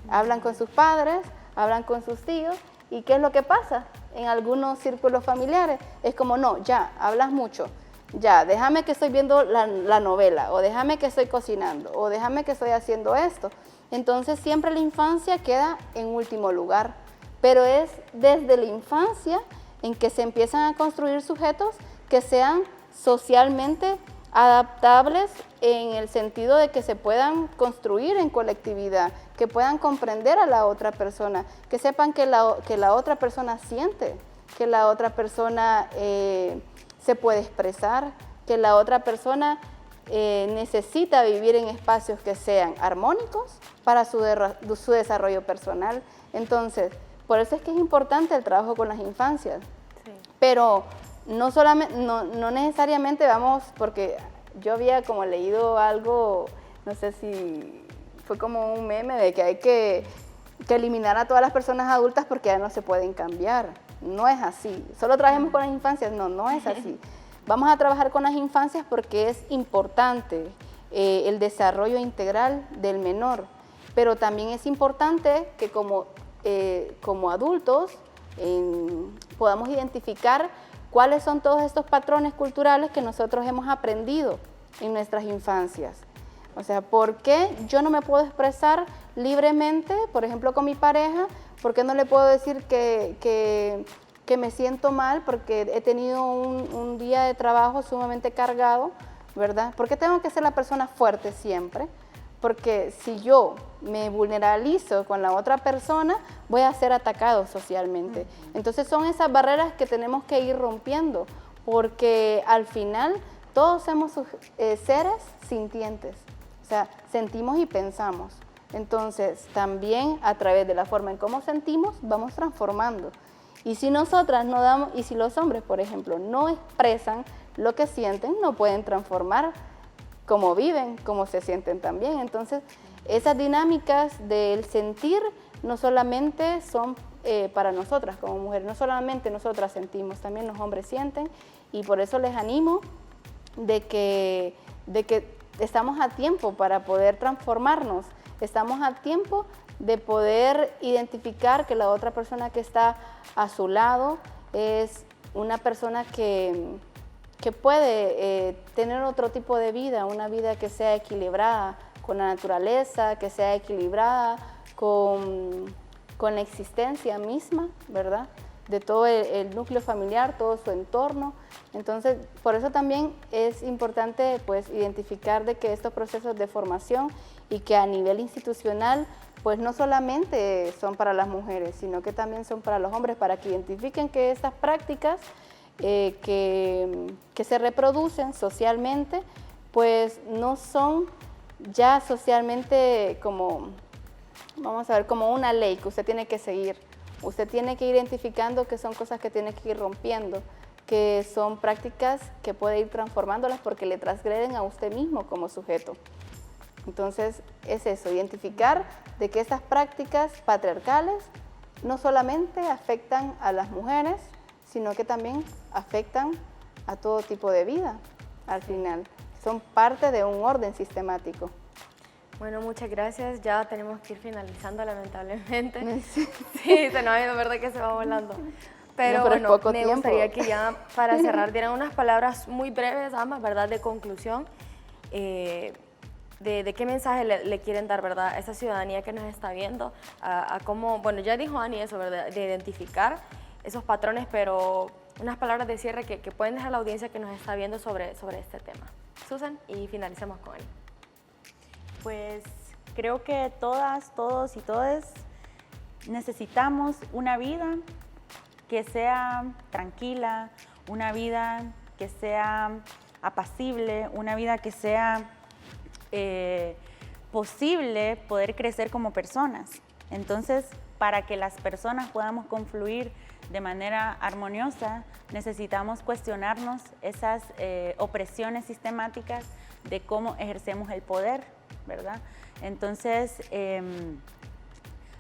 hablan con sus padres, hablan con sus tíos, ¿y qué es lo que pasa? En algunos círculos familiares es como, no, ya, hablas mucho, ya, déjame que estoy viendo la novela, o déjame que estoy cocinando, o déjame que estoy haciendo esto. Entonces siempre la infancia queda en último lugar, pero es desde la infancia en que se empiezan a construir sujetos que sean socialmente adaptables en el sentido de que se puedan construir en colectividad, que puedan comprender a la otra persona, que sepan que la otra persona siente, que la otra persona se puede expresar, que la otra persona necesita vivir en espacios que sean armónicos para su desarrollo personal. Entonces, por eso es que es importante el trabajo con las infancias, pero no necesariamente vamos, porque yo había como leído algo, no sé si fue como un meme de que hay que eliminar a todas las personas adultas porque ya no se pueden cambiar. No es así. Solo trabajemos con las infancias. No es así. Vamos a trabajar con las infancias porque es importante el desarrollo integral del menor, pero también es importante que como adultos podamos identificar cuáles son todos estos patrones culturales que nosotros hemos aprendido en nuestras infancias. O sea, ¿por qué yo no me puedo expresar libremente, por ejemplo, con mi pareja? ¿Por qué no le puedo decir que me siento mal porque he tenido un día de trabajo sumamente cargado, ¿verdad? ¿Por qué tengo que ser la persona fuerte siempre? porque si yo me vulnerabilizo con la otra persona, voy a ser atacado socialmente. Entonces son esas barreras que tenemos que ir rompiendo, porque al final todos somos seres sintientes, o sea, sentimos y pensamos. Entonces también a través de la forma en cómo sentimos, vamos transformando. Y si nosotras no damos, y si los hombres, por ejemplo, no expresan lo que sienten, no pueden transformar cómo viven, cómo se sienten también. Entonces, esas dinámicas del sentir no solamente son para nosotras como mujeres, no solamente nosotras sentimos, también los hombres sienten, y por eso les animo de que estamos a tiempo para poder transformarnos, estamos a tiempo de poder identificar que la otra persona que está a su lado es una persona que puede tener otro tipo de vida, una vida que sea equilibrada con la naturaleza, que sea equilibrada con la existencia misma, ¿verdad? De todo el núcleo familiar, todo su entorno. Entonces, por eso también es importante pues, identificar de que estos procesos de formación y que a nivel institucional pues no solamente son para las mujeres, sino que también son para los hombres, para que identifiquen que estas prácticas que se reproducen socialmente, pues no son ya socialmente como, vamos a ver, como una ley que usted tiene que seguir. Usted tiene que ir identificando que son cosas que tiene que ir rompiendo, que son prácticas que puede ir transformándolas porque le transgreden a usted mismo como sujeto. Entonces es eso, identificar de que estas prácticas patriarcales no solamente afectan a las mujeres, sino que también afectan a todo tipo de vida al final. Son parte de un orden sistemático. Bueno, muchas gracias. Ya tenemos que ir finalizando, lamentablemente. Sí, se nos ha ido, verdad que se va volando. Pero, no, bueno, poco me tiempo. gustaría que ya para cerrar dieran unas palabras muy breves, ambas, ¿verdad?, de conclusión. De qué mensaje le quieren dar, ¿verdad?, a esa ciudadanía que nos está viendo, a cómo, bueno, ya dijo Ani eso, ¿verdad?, de identificar esos patrones, pero unas palabras de cierre que pueden dejar a la audiencia que nos está viendo sobre este tema. Susan, y finalicemos con él. Pues creo que todas, todos y todes necesitamos una vida que sea tranquila, una vida que sea apacible, una vida que sea posible poder crecer como personas. Entonces, para que las personas podamos confluir de manera armoniosa, necesitamos cuestionarnos esas opresiones sistemáticas de cómo ejercemos el poder, ¿verdad? Entonces,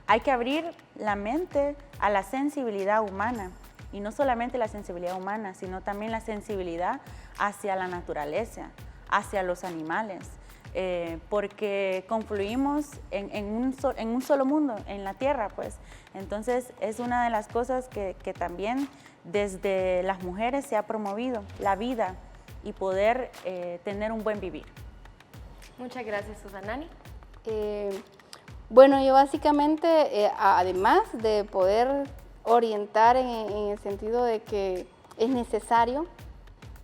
hay que abrir la mente a la sensibilidad humana, y no solamente la sensibilidad humana, sino también la sensibilidad hacia la naturaleza, hacia los animales, porque confluimos en un solo mundo, en la Tierra, pues. Entonces, es una de las cosas que también desde las mujeres se ha promovido, la vida y poder tener un buen vivir. Muchas gracias, Susanani. Bueno, yo básicamente, además de poder orientar en el sentido de que es necesario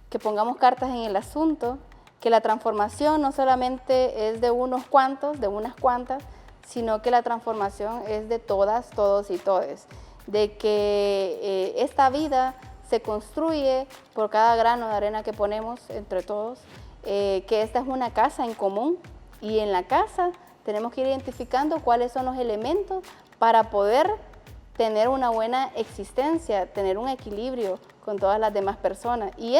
que pongamos cartas en el asunto, que la transformación no solamente es de unos cuantos, de unas cuantas, sino que la transformación es de todas, todos y todes, de que esta vida se construye por cada grano de arena que ponemos entre todos, que esta es una casa en común, y en la casa tenemos que ir identificando cuáles son los elementos para poder tener una buena existencia, tener un equilibrio con todas las demás personas. Y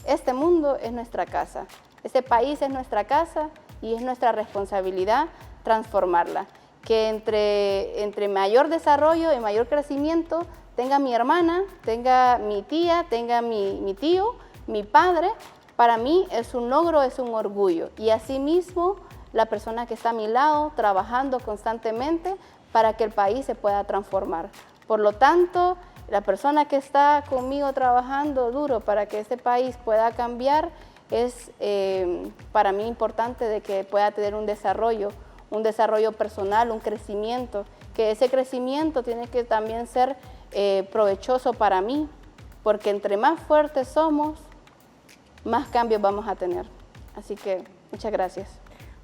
este mundo es nuestra casa, este país es nuestra casa y es nuestra responsabilidad transformarla. Que entre mayor desarrollo y mayor crecimiento tenga mi hermana, tenga mi tía, tenga mi tío, mi padre, para mí es un logro, es un orgullo. Y asimismo, la persona que está a mi lado, trabajando constantemente para que el país se pueda transformar. Por lo tanto, la persona que está conmigo trabajando duro para que este país pueda cambiar es para mí importante de que pueda tener un desarrollo personal, un crecimiento, que ese crecimiento tiene que también ser provechoso para mí, porque entre más fuertes somos, más cambios vamos a tener. Así que muchas gracias.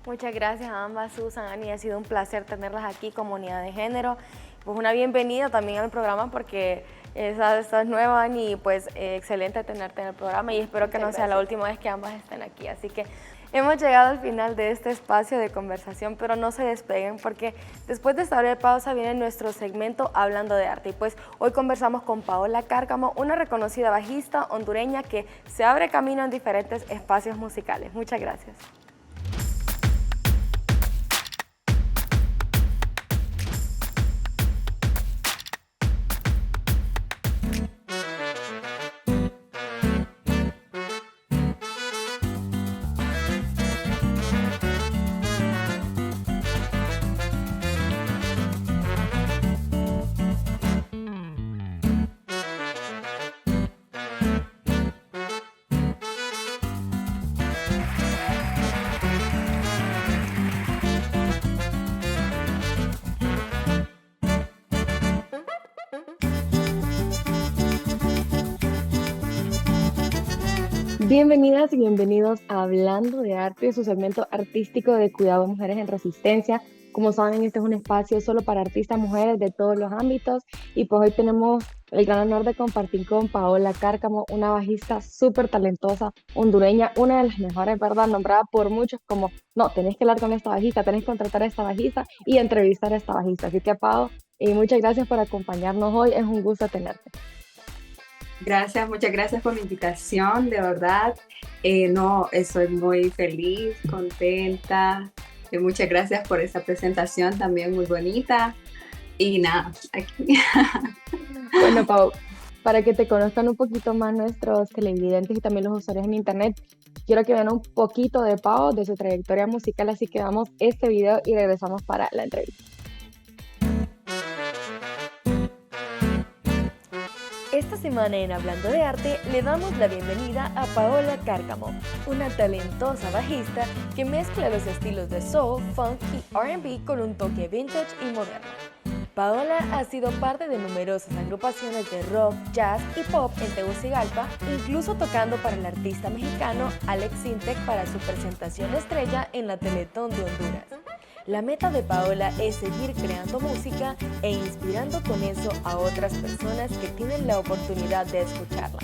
Muchas gracias a ambas, Susan, Ani, ha sido un placer tenerlas aquí, Comunidad de Género. Pues una bienvenida también al programa porque estás nueva, Ani, y pues excelente tenerte en el programa y espero que no sea la última vez que ambas estén aquí. Así que hemos llegado al final de este espacio de conversación, pero no se despeguen porque después de esta breve pausa viene nuestro segmento Hablando de Arte. Y pues hoy conversamos con Paola Cárcamo, una reconocida bajista hondureña que se abre camino en diferentes espacios musicales. Muchas gracias. Bienvenidas y bienvenidos a Hablando de Arte, su segmento artístico de cuidado de mujeres en resistencia. Como saben, este es un espacio solo para artistas mujeres de todos los ámbitos y pues hoy tenemos el gran honor de compartir con Paola Cárcamo, una bajista súper talentosa, hondureña, una de las mejores, ¿verdad? Nombrada por muchos como, no, tenés que hablar con esta bajista, tenés que contratar a esta bajista y entrevistar a esta bajista. Así que, Pao, muchas gracias por acompañarnos hoy, es un gusto tenerte. Gracias, muchas gracias por la invitación, de verdad. No, estoy muy feliz, contenta. Muchas gracias por esta presentación también muy bonita. Y nada, aquí. Bueno, Pau, para que te conozcan un poquito más nuestros televidentes y también los usuarios en internet, quiero que vean un poquito de Pau, de su trayectoria musical, así que damos este video y regresamos para la entrevista. Esta semana en Hablando de Arte le damos la bienvenida a Paola Cárcamo, una talentosa bajista que mezcla los estilos de soul, funk y R&B con un toque vintage y moderno. Paola ha sido parte de numerosas agrupaciones de rock, jazz y pop en Tegucigalpa, incluso tocando para el artista mexicano Alex Sintek para su presentación estrella en la Teletón de Honduras. La meta de Paola es seguir creando música e inspirando con eso a otras personas que tienen la oportunidad de escucharla.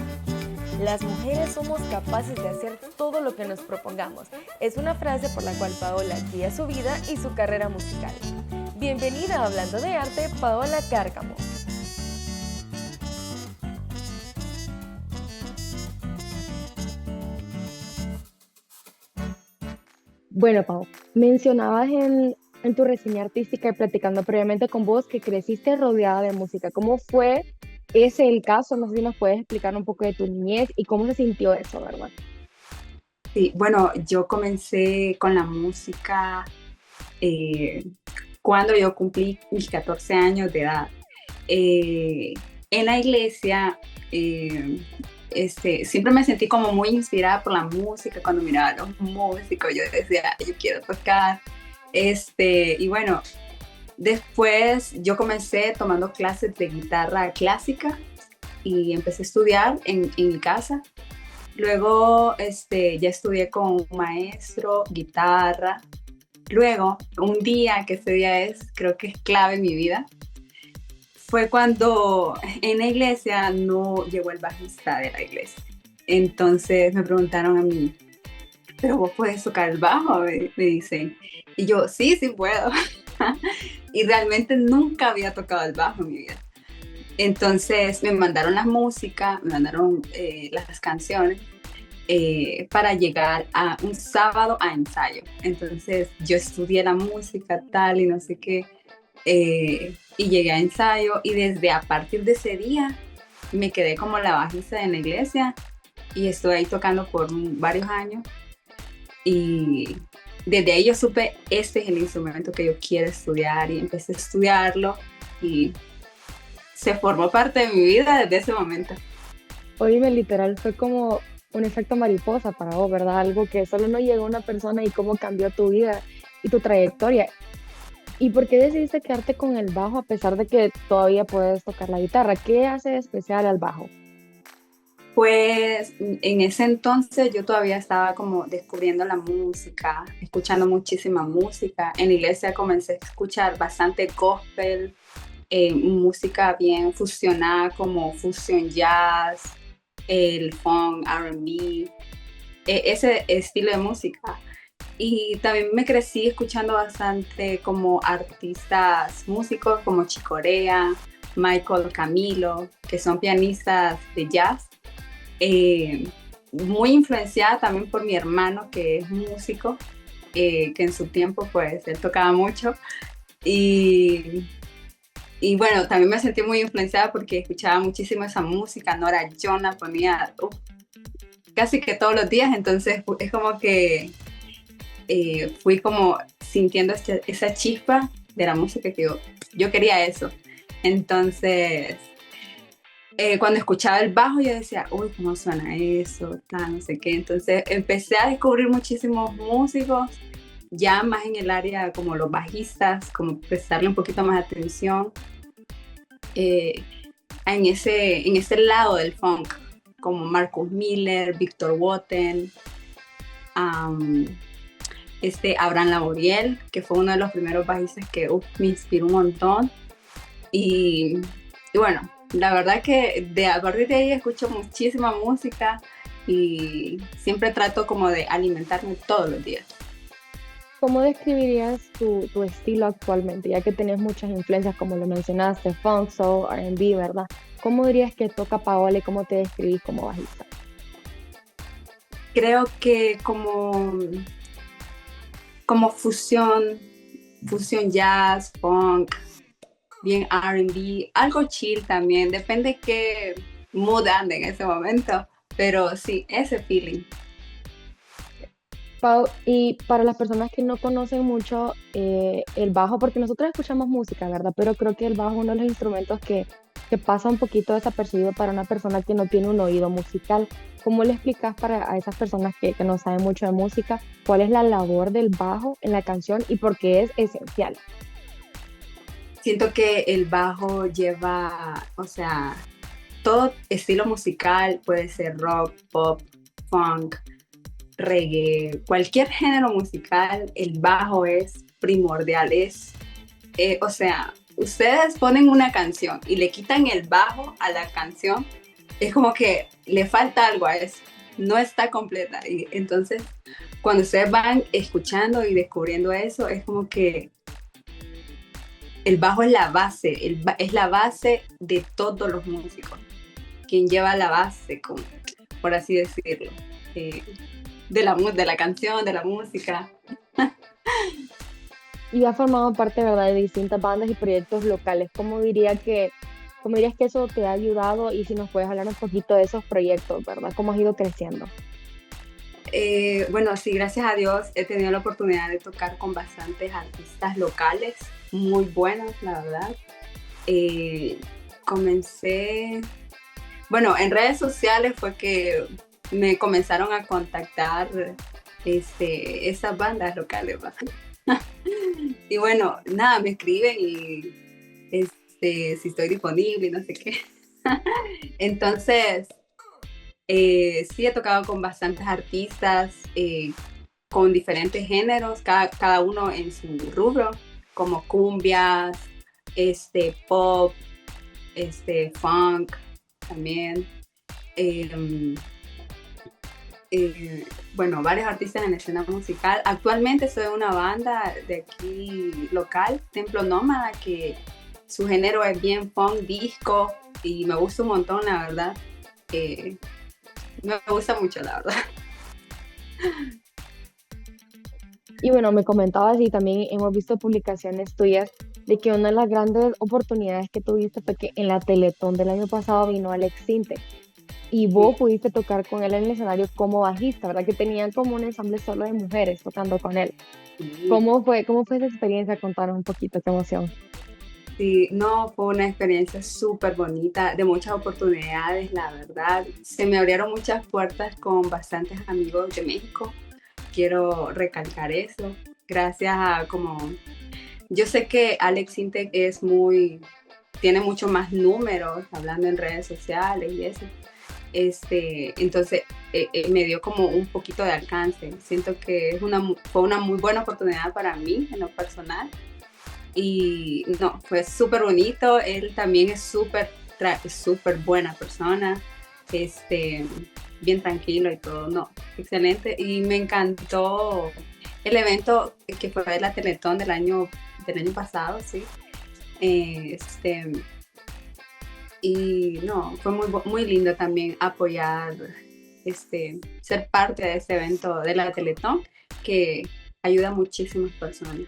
Las mujeres somos capaces de hacer todo lo que nos propongamos. Es una frase por la cual Paola guía su vida y su carrera musical. Bienvenida a Hablando de Arte, Paola Cárcamo. Bueno, Pau, mencionabas en tu reseña artística y platicando previamente con vos que creciste rodeada de música. ¿Cómo fue ese el caso? No sé si nos puedes explicar un poco de tu niñez y cómo se sintió eso, ¿verdad? Sí, bueno, yo comencé con la música cuando yo cumplí mis 14 años de edad. En la iglesia siempre me sentí como muy inspirada por la música. Cuando miraba a los músicos yo decía, yo quiero tocar. Y bueno, después yo comencé tomando clases de guitarra clásica y empecé a estudiar en mi casa. Luego ya estudié con un maestro, guitarra. Luego, un día, que ese día creo que es clave en mi vida, fue cuando en la iglesia no llegó el bajista de la iglesia. Entonces me preguntaron a mí, ¿pero vos puedes tocar el bajo? Me dicen. Y yo, sí puedo. Y realmente nunca había tocado el bajo en mi vida. Entonces me mandaron la música, me mandaron las canciones para llegar a un sábado a ensayo. Entonces yo estudié la música tal y no sé qué. Y llegué a ensayo y desde a partir de ese día me quedé como la bajista en la iglesia y estuve ahí tocando por varios años y desde ahí yo supe, este es el instrumento que yo quiero estudiar y empecé a estudiarlo y se formó parte de mi vida desde ese momento. Oíme, literal, fue como un efecto mariposa para vos, ¿verdad? Algo que solo no llegó a una persona y cómo cambió tu vida y tu trayectoria. ¿Y por qué decidiste quedarte con el bajo a pesar de que todavía puedes tocar la guitarra? ¿Qué hace especial al bajo? Pues en ese entonces yo todavía estaba como descubriendo la música, escuchando muchísima música. En la iglesia comencé a escuchar bastante gospel, música bien fusionada como fusion jazz, el funk, R&B, ese estilo de música. Y también me crecí escuchando bastante como artistas músicos como Chicorea, Michael Camilo, que son pianistas de jazz. Muy influenciada también por mi hermano, que es músico, que en su tiempo pues él tocaba mucho. Y, y bueno, también me sentí muy influenciada porque escuchaba muchísimo esa música. Nora Jones ponía casi que todos los días, entonces es como que fui como sintiendo esa chispa de la música que yo quería eso. Entonces, cuando escuchaba el bajo yo decía, uy, ¿cómo suena eso? No sé qué. Entonces empecé a descubrir muchísimos músicos, ya más en el área como los bajistas, como prestarle un poquito más atención en ese lado del funk, como Marcus Miller, Victor Wooten, Abraham Laboriel, que fue uno de los primeros bajistas que me inspiró un montón. Y bueno, la verdad que a partir de ahí escucho muchísima música y siempre trato como de alimentarme todos los días. ¿Cómo describirías tu estilo actualmente? Ya que tenés muchas influencias, como lo mencionaste, funk, soul, R&B, ¿verdad? ¿Cómo dirías que toca Paola y cómo te describís como bajista? Creo que como fusión jazz, funk, bien R&B, algo chill también, depende qué mood ande en ese momento, pero sí, ese feeling. Pau, y para las personas que no conocen mucho el bajo, porque nosotros escuchamos música, ¿verdad? Pero creo que el bajo es uno de los instrumentos que pasa un poquito desapercibido para una persona que no tiene un oído musical. ¿Cómo le explicas a esas personas que no saben mucho de música cuál es la labor del bajo en la canción y por qué es esencial? Siento que el bajo lleva, o sea, todo estilo musical, puede ser rock, pop, funk, reggae, cualquier género musical, el bajo es primordial. O sea, ustedes ponen una canción y le quitan el bajo a la canción, es como que le falta algo a eso, no está completa. Y entonces, cuando ustedes van escuchando y descubriendo eso, es como que el bajo es la base, es la base de todos los músicos, quien lleva la base, por así decirlo, de la canción, de la música. Y ha formado parte, ¿verdad?, de distintas bandas y proyectos locales. ¿Cómo dirías que eso te ha ayudado? Y si nos puedes hablar un poquito de esos proyectos, ¿verdad? ¿Cómo has ido creciendo? Bueno, sí, gracias a Dios he tenido la oportunidad de tocar con bastantes artistas locales, muy buenos, la verdad. Comencé, bueno, en redes sociales fue que me comenzaron a contactar esas bandas locales, ¿va? Y bueno, nada, me escriben y si estoy disponible y no sé qué. Entonces, sí he tocado con bastantes artistas, con diferentes géneros, cada uno en su rubro, como cumbias, pop, funk también. Bueno, varios artistas en la escena musical. Actualmente soy una banda de aquí local, Templo Nómada, que su género es bien funk, disco, y me gusta un montón, la verdad. Me gusta mucho, la verdad. Y bueno, me comentabas y también hemos visto publicaciones tuyas de que una de las grandes oportunidades que tuviste fue que en la Teletón del año pasado vino Alex Sinte y vos pudiste tocar con él en el escenario como bajista, ¿verdad? Que tenían como un ensamble solo de mujeres tocando con él. Sí. ¿Cómo fue esa experiencia? Contanos un poquito, qué emoción. Sí, no, fue una experiencia súper bonita, de muchas oportunidades, la verdad. Se me abrieron muchas puertas con bastantes amigos de México. Quiero recalcar eso. Gracias a yo sé que Alex Sinte tiene mucho más números hablando en redes sociales y eso. Entonces me dio como un poquito de alcance. Siento que fue una muy buena oportunidad para mí en lo personal. Y no, fue súper bonito. Él también es súper buena persona, bien tranquilo y todo, no, excelente. Y me encantó el evento que fue la Teletón del año pasado, sí. Y no, fue muy lindo también apoyar, ser parte de este evento de la Teletón, que ayuda a muchísimas personas.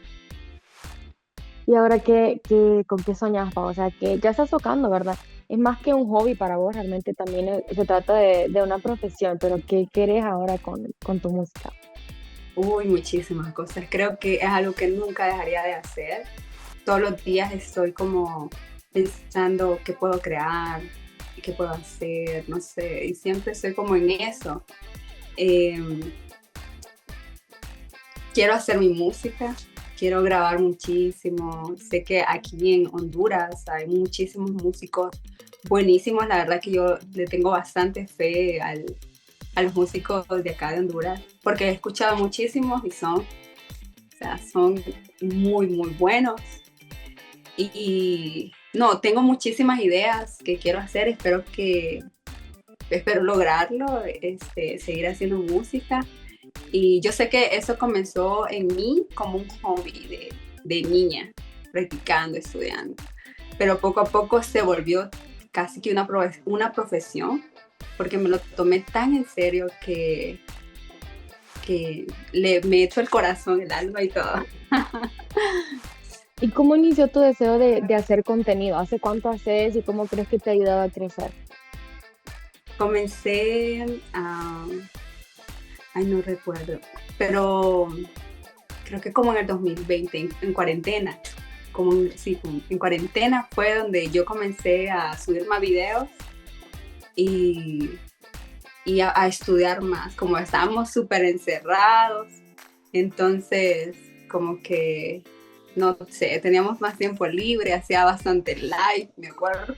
Y ahora, con qué soñas, Pau? O sea, que ya estás tocando, ¿verdad? Es más que un hobby para vos, realmente también se trata de una profesión, pero ¿qué querés ahora con tu música? Uy, muchísimas cosas. Creo que es algo que nunca dejaría de hacer. Todos los días estoy como pensando qué puedo crear, qué puedo hacer, no sé, y siempre estoy como en eso. Quiero hacer mi música, quiero grabar muchísimo. Sé que aquí en Honduras hay muchísimos músicos buenísimos. La verdad que yo le tengo bastante fe a los músicos de acá de Honduras, porque he escuchado muchísimos y son muy, muy buenos. Y no, tengo muchísimas ideas que quiero hacer. Espero lograrlo, seguir haciendo música. Y yo sé que eso comenzó en mí como un hobby de niña, practicando, estudiando. Pero poco a poco se volvió casi que una profesión, porque me lo tomé tan en serio que le meto el corazón, el alma y todo. ¿Y cómo inició tu deseo de hacer contenido? ¿Hace cuánto haces y cómo crees que te ha ayudado a crecer? Comencé no recuerdo, pero creo que como en el 2020, en cuarentena. En cuarentena fue donde yo comencé a subir más videos y a estudiar más. Como estábamos súper encerrados, entonces como que, no sé, teníamos más tiempo libre, hacía bastante live, me acuerdo.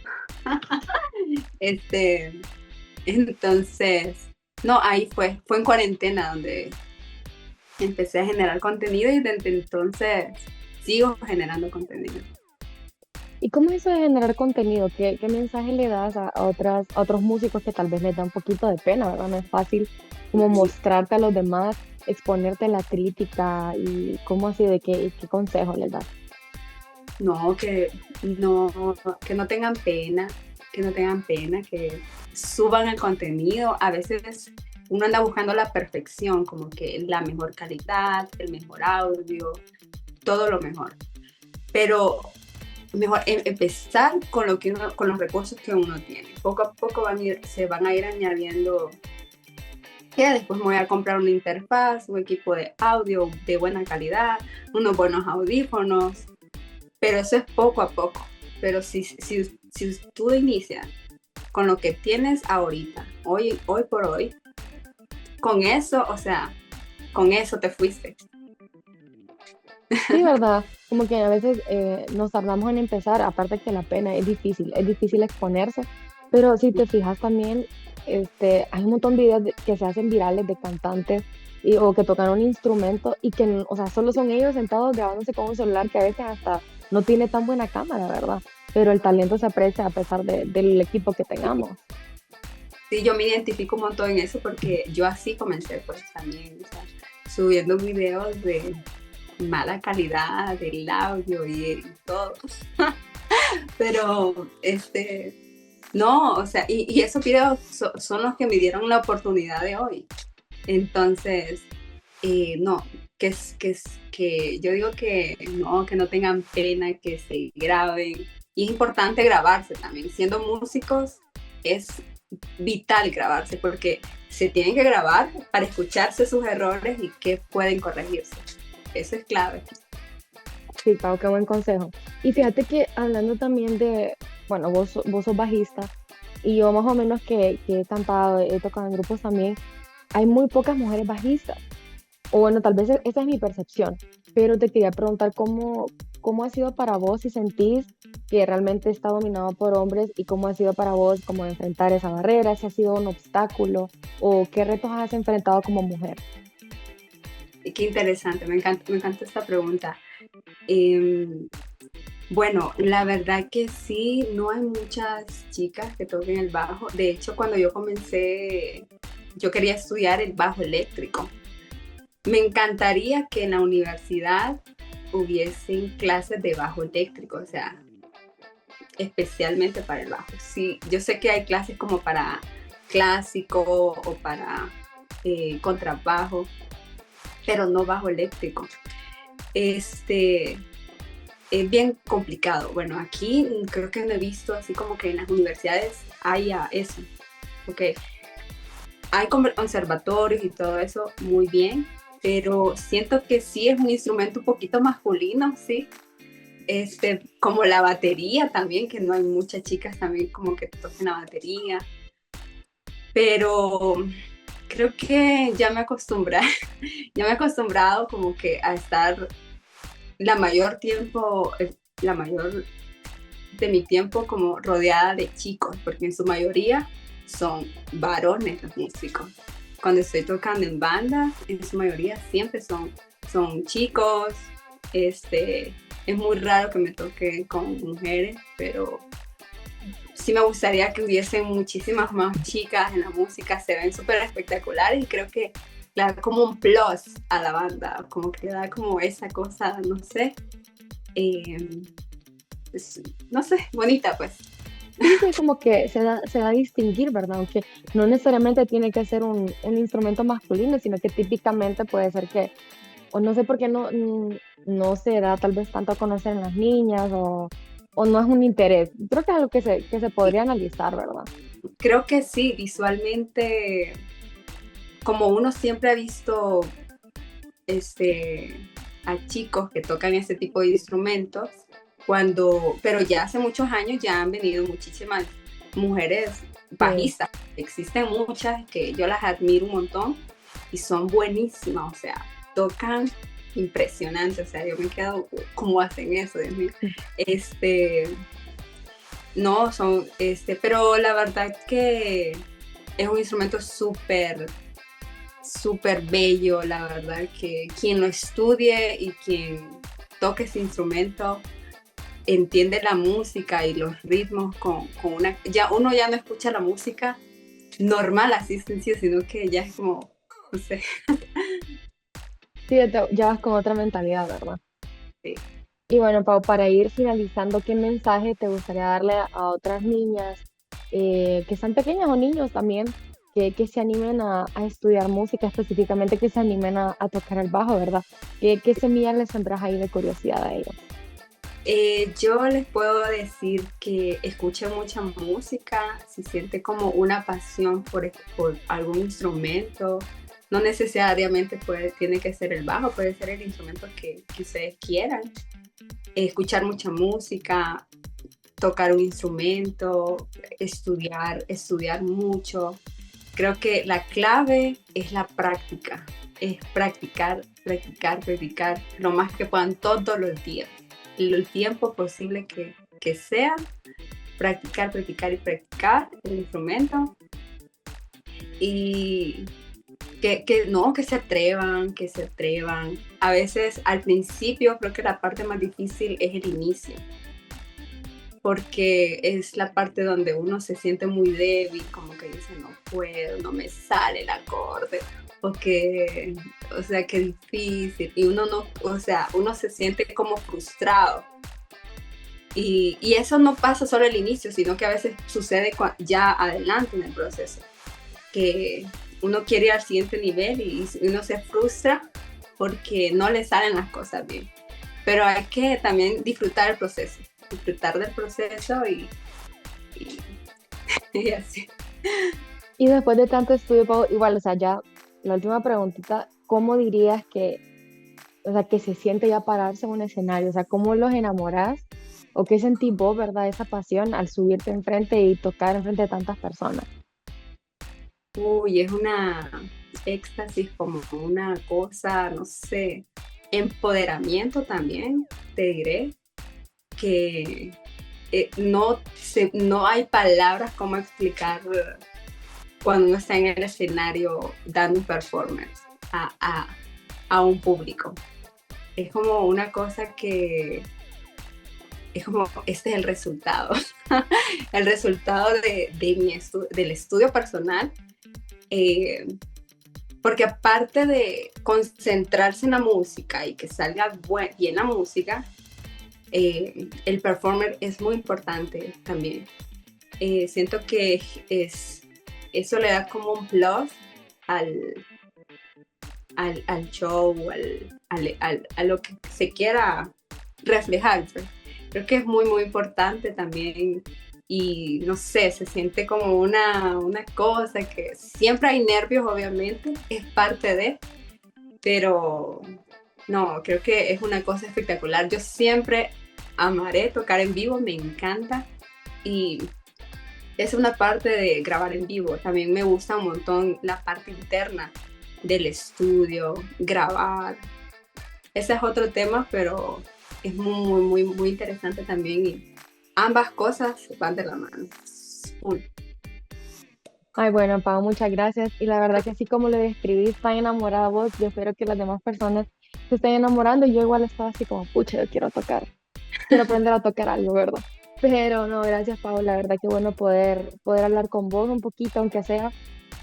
Entonces, no, ahí fue en cuarentena donde empecé a generar contenido y desde entonces sigo generando contenido. ¿Y cómo es eso de generar contenido? ¿Qué mensaje le das a otros músicos que tal vez les da un poquito de pena, ¿verdad? No es fácil como mostrarte a los demás, exponerte a la crítica y cómo así, qué consejo les das. No, que no tengan pena, que suban el contenido. A veces uno anda buscando la perfección, como que la mejor calidad, el mejor audio, todo lo mejor. Pero mejor empezar con los recursos que uno tiene. Poco a poco se van a ir añadiendo, que después me voy a comprar una interfaz, un equipo de audio de buena calidad, unos buenos audífonos, pero eso es poco a poco. Pero si tú inicias con lo que tienes ahorita, hoy por hoy, con eso, o sea, con eso te fuiste. Sí, ¿verdad? Como que a veces nos tardamos en empezar, aparte que la pena es difícil exponerse, pero si te fijas también, hay un montón de videos que se hacen virales de cantantes o que tocan un instrumento y que, o sea, solo son ellos sentados grabándose con un celular que a veces hasta no tiene tan buena cámara, ¿verdad? Pero el talento se aprecia a pesar del equipo que tengamos. Sí, yo me identifico un montón en eso porque yo así comencé, pues también, o sea, subiendo videos de mala calidad del audio y todo. Pero, no, o sea, y esos videos son los que me dieron la oportunidad de hoy. Entonces, no, que yo digo que no tengan pena, que se graben. Y es importante grabarse también. Siendo músicos es vital grabarse porque se tienen que grabar para escucharse sus errores y que pueden corregirse. Eso es clave. Sí, Pau, qué buen consejo. Y fíjate que hablando también bueno, vos sos bajista y yo más o menos que he cantado, he tocado en grupos también, hay muy pocas mujeres bajistas. O bueno, tal vez esa es mi percepción, pero te quería preguntar ¿cómo ha sido para vos si sentís que realmente está dominado por hombres y cómo ha sido para vos como enfrentar esa barrera, si ha sido un obstáculo o qué retos has enfrentado como mujer? Y qué interesante, me encanta esta pregunta. Em, bueno, la verdad que sí, no hay muchas chicas que toquen el bajo. De hecho, cuando yo comencé, yo quería estudiar el bajo eléctrico. Me encantaría que en la universidad hubiesen clases de bajo eléctrico, o sea, especialmente para el bajo. Sí, yo sé que hay clases como para clásico o para contrabajo, pero no bajo eléctrico. Es bien complicado. Bueno, aquí creo que no he visto así como que en las universidades haya eso. Ok, hay conservatorios y todo eso, muy bien, pero siento que sí es un instrumento un poquito masculino, sí. Como la batería también, que no hay muchas chicas también como que toquen la batería. Pero creo que ya me acostumbré, ya me he acostumbrado como que a estar la mayor de mi tiempo como rodeada de chicos, porque en su mayoría son varones los músicos. Cuando estoy tocando en banda, en su mayoría siempre son chicos. Es muy raro que me toque con mujeres, pero sí me gustaría que hubiesen muchísimas más chicas en la música. Se ven súper espectaculares y creo que le da como un plus a la banda, como que le da como esa cosa, no sé, no sé, bonita pues. Sí, sí, como que se da a distinguir, ¿verdad? Aunque no necesariamente tiene que ser un instrumento masculino, sino que típicamente puede ser que, o no sé por qué no se da tal vez tanto a conocer en las niñas o no es un interés. Creo que es algo que se podría analizar, ¿verdad? Creo que sí, visualmente, como uno siempre ha visto a chicos que tocan ese tipo de instrumentos, pero ya hace muchos años ya han venido muchísimas mujeres bajistas. Existen muchas que yo las admiro un montón y son buenísimas, o sea, tocan impresionante, o sea, yo me quedo, ¿cómo hacen eso? Dios mío. No, pero la verdad que es un instrumento súper, súper bello, la verdad que quien lo estudie y quien toque ese instrumento entiende la música y los ritmos con uno ya no escucha la música normal, así sencillo, sino que ya es como, no sé. Sí, ya vas con otra mentalidad, ¿verdad? Sí. Y bueno, Pau, para ir finalizando, ¿qué mensaje te gustaría darle a otras niñas que están pequeñas o niños también, que se animen a estudiar música, específicamente que se animen a tocar el bajo, ¿verdad? ¿Qué semillas les sembras ahí de curiosidad a ellos? Yo les puedo decir que escuchen mucha música, si siente como una pasión por algún instrumento, no necesariamente tiene que ser el bajo, puede ser el instrumento que ustedes quieran. Escuchar mucha música, tocar un instrumento, estudiar mucho. Creo que la clave es la práctica, es practicar, practicar, practicar lo más que puedan todos los días. El tiempo posible que sea, practicar, practicar y practicar el instrumento. Y que se atrevan, que se atrevan. A veces al principio creo que la parte más difícil es el inicio, porque es la parte donde uno se siente muy débil, como que dice no puedo, no me sale el acorde, o sea, qué difícil, y uno se siente como frustrado. Y eso no pasa solo al inicio, sino que a veces sucede ya adelante en el proceso, que uno quiere ir al siguiente nivel y uno se frustra porque no le salen las cosas bien. Pero hay que también disfrutar del proceso y así. Y después de tanto estudio, Pau, igual, o sea, ya la última preguntita, ¿cómo dirías o sea, que se siente ya pararse en un escenario? O sea, ¿cómo los enamorás? ¿O qué sentís vos, verdad, esa pasión al subirte enfrente y tocar enfrente de tantas personas? Uy, es una éxtasis, como una cosa, no sé. empoderamiento también, te diré, que no hay palabras como explicar cuando uno está en el escenario dando un performance a un público. Es como una cosa que es como, este es el resultado, el resultado del estudio personal, porque aparte de concentrarse en la música y que salga bien la música, el performer es muy importante también. Siento que eso le da como un plus al show, a lo que se quiera reflejar. Creo que es muy, muy importante también, y no sé, se siente como una cosa que siempre hay nervios, obviamente, es parte de, pero no, creo que es una cosa espectacular. Yo siempre amaré tocar en vivo, me encanta, y es una parte de grabar en vivo. También me gusta un montón la parte interna del estudio, grabar. Ese es otro tema, pero es muy, muy, muy interesante también, y ambas cosas van de la mano. Ay, bueno, Pau, muchas gracias. Y la verdad que así como lo describís, tan enamorada vos, yo espero que las demás personas se estén enamorando. Yo igual estaba así como, pucha, yo quiero tocar, quiero aprender a tocar algo, ¿verdad? Pero no, gracias, Pau, la verdad que bueno poder hablar con vos un poquito, aunque sea.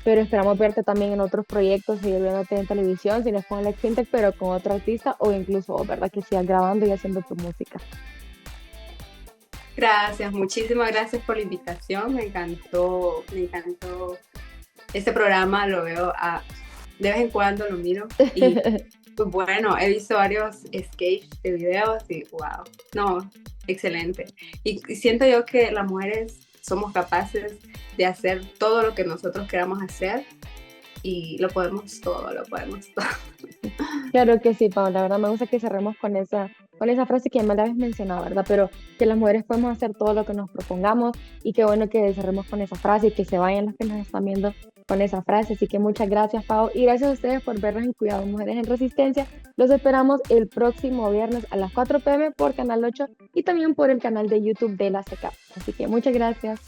Pero esperamos verte también en otros proyectos, seguir viéndote en televisión, si no es con Alex Fintech, pero con otro artista, o incluso vos, ¿verdad? Que sigas grabando y haciendo tu música. Gracias, muchísimas gracias por la invitación. Me encantó este programa, lo veo de vez en cuando, lo miro, y pues bueno, he visto varios sketches de videos y wow, no, excelente. Y siento yo que las mujeres somos capaces de hacer todo lo que nosotros queramos hacer, y lo podemos todo. Claro que sí, Pau, la verdad me gusta que cerremos con esa frase que ya me la habéis mencionado, ¿verdad? Pero que las mujeres podemos hacer todo lo que nos propongamos, y qué bueno que cerremos con esa frase y que se vayan las que nos están viendo con esa frase. Así que muchas gracias, Pau, y gracias a ustedes por vernos en Cuidado Mujeres en Resistencia. Los esperamos el próximo viernes a las 4 p.m. por Canal 8 y también por el canal de YouTube de la CECAP. Así que muchas gracias.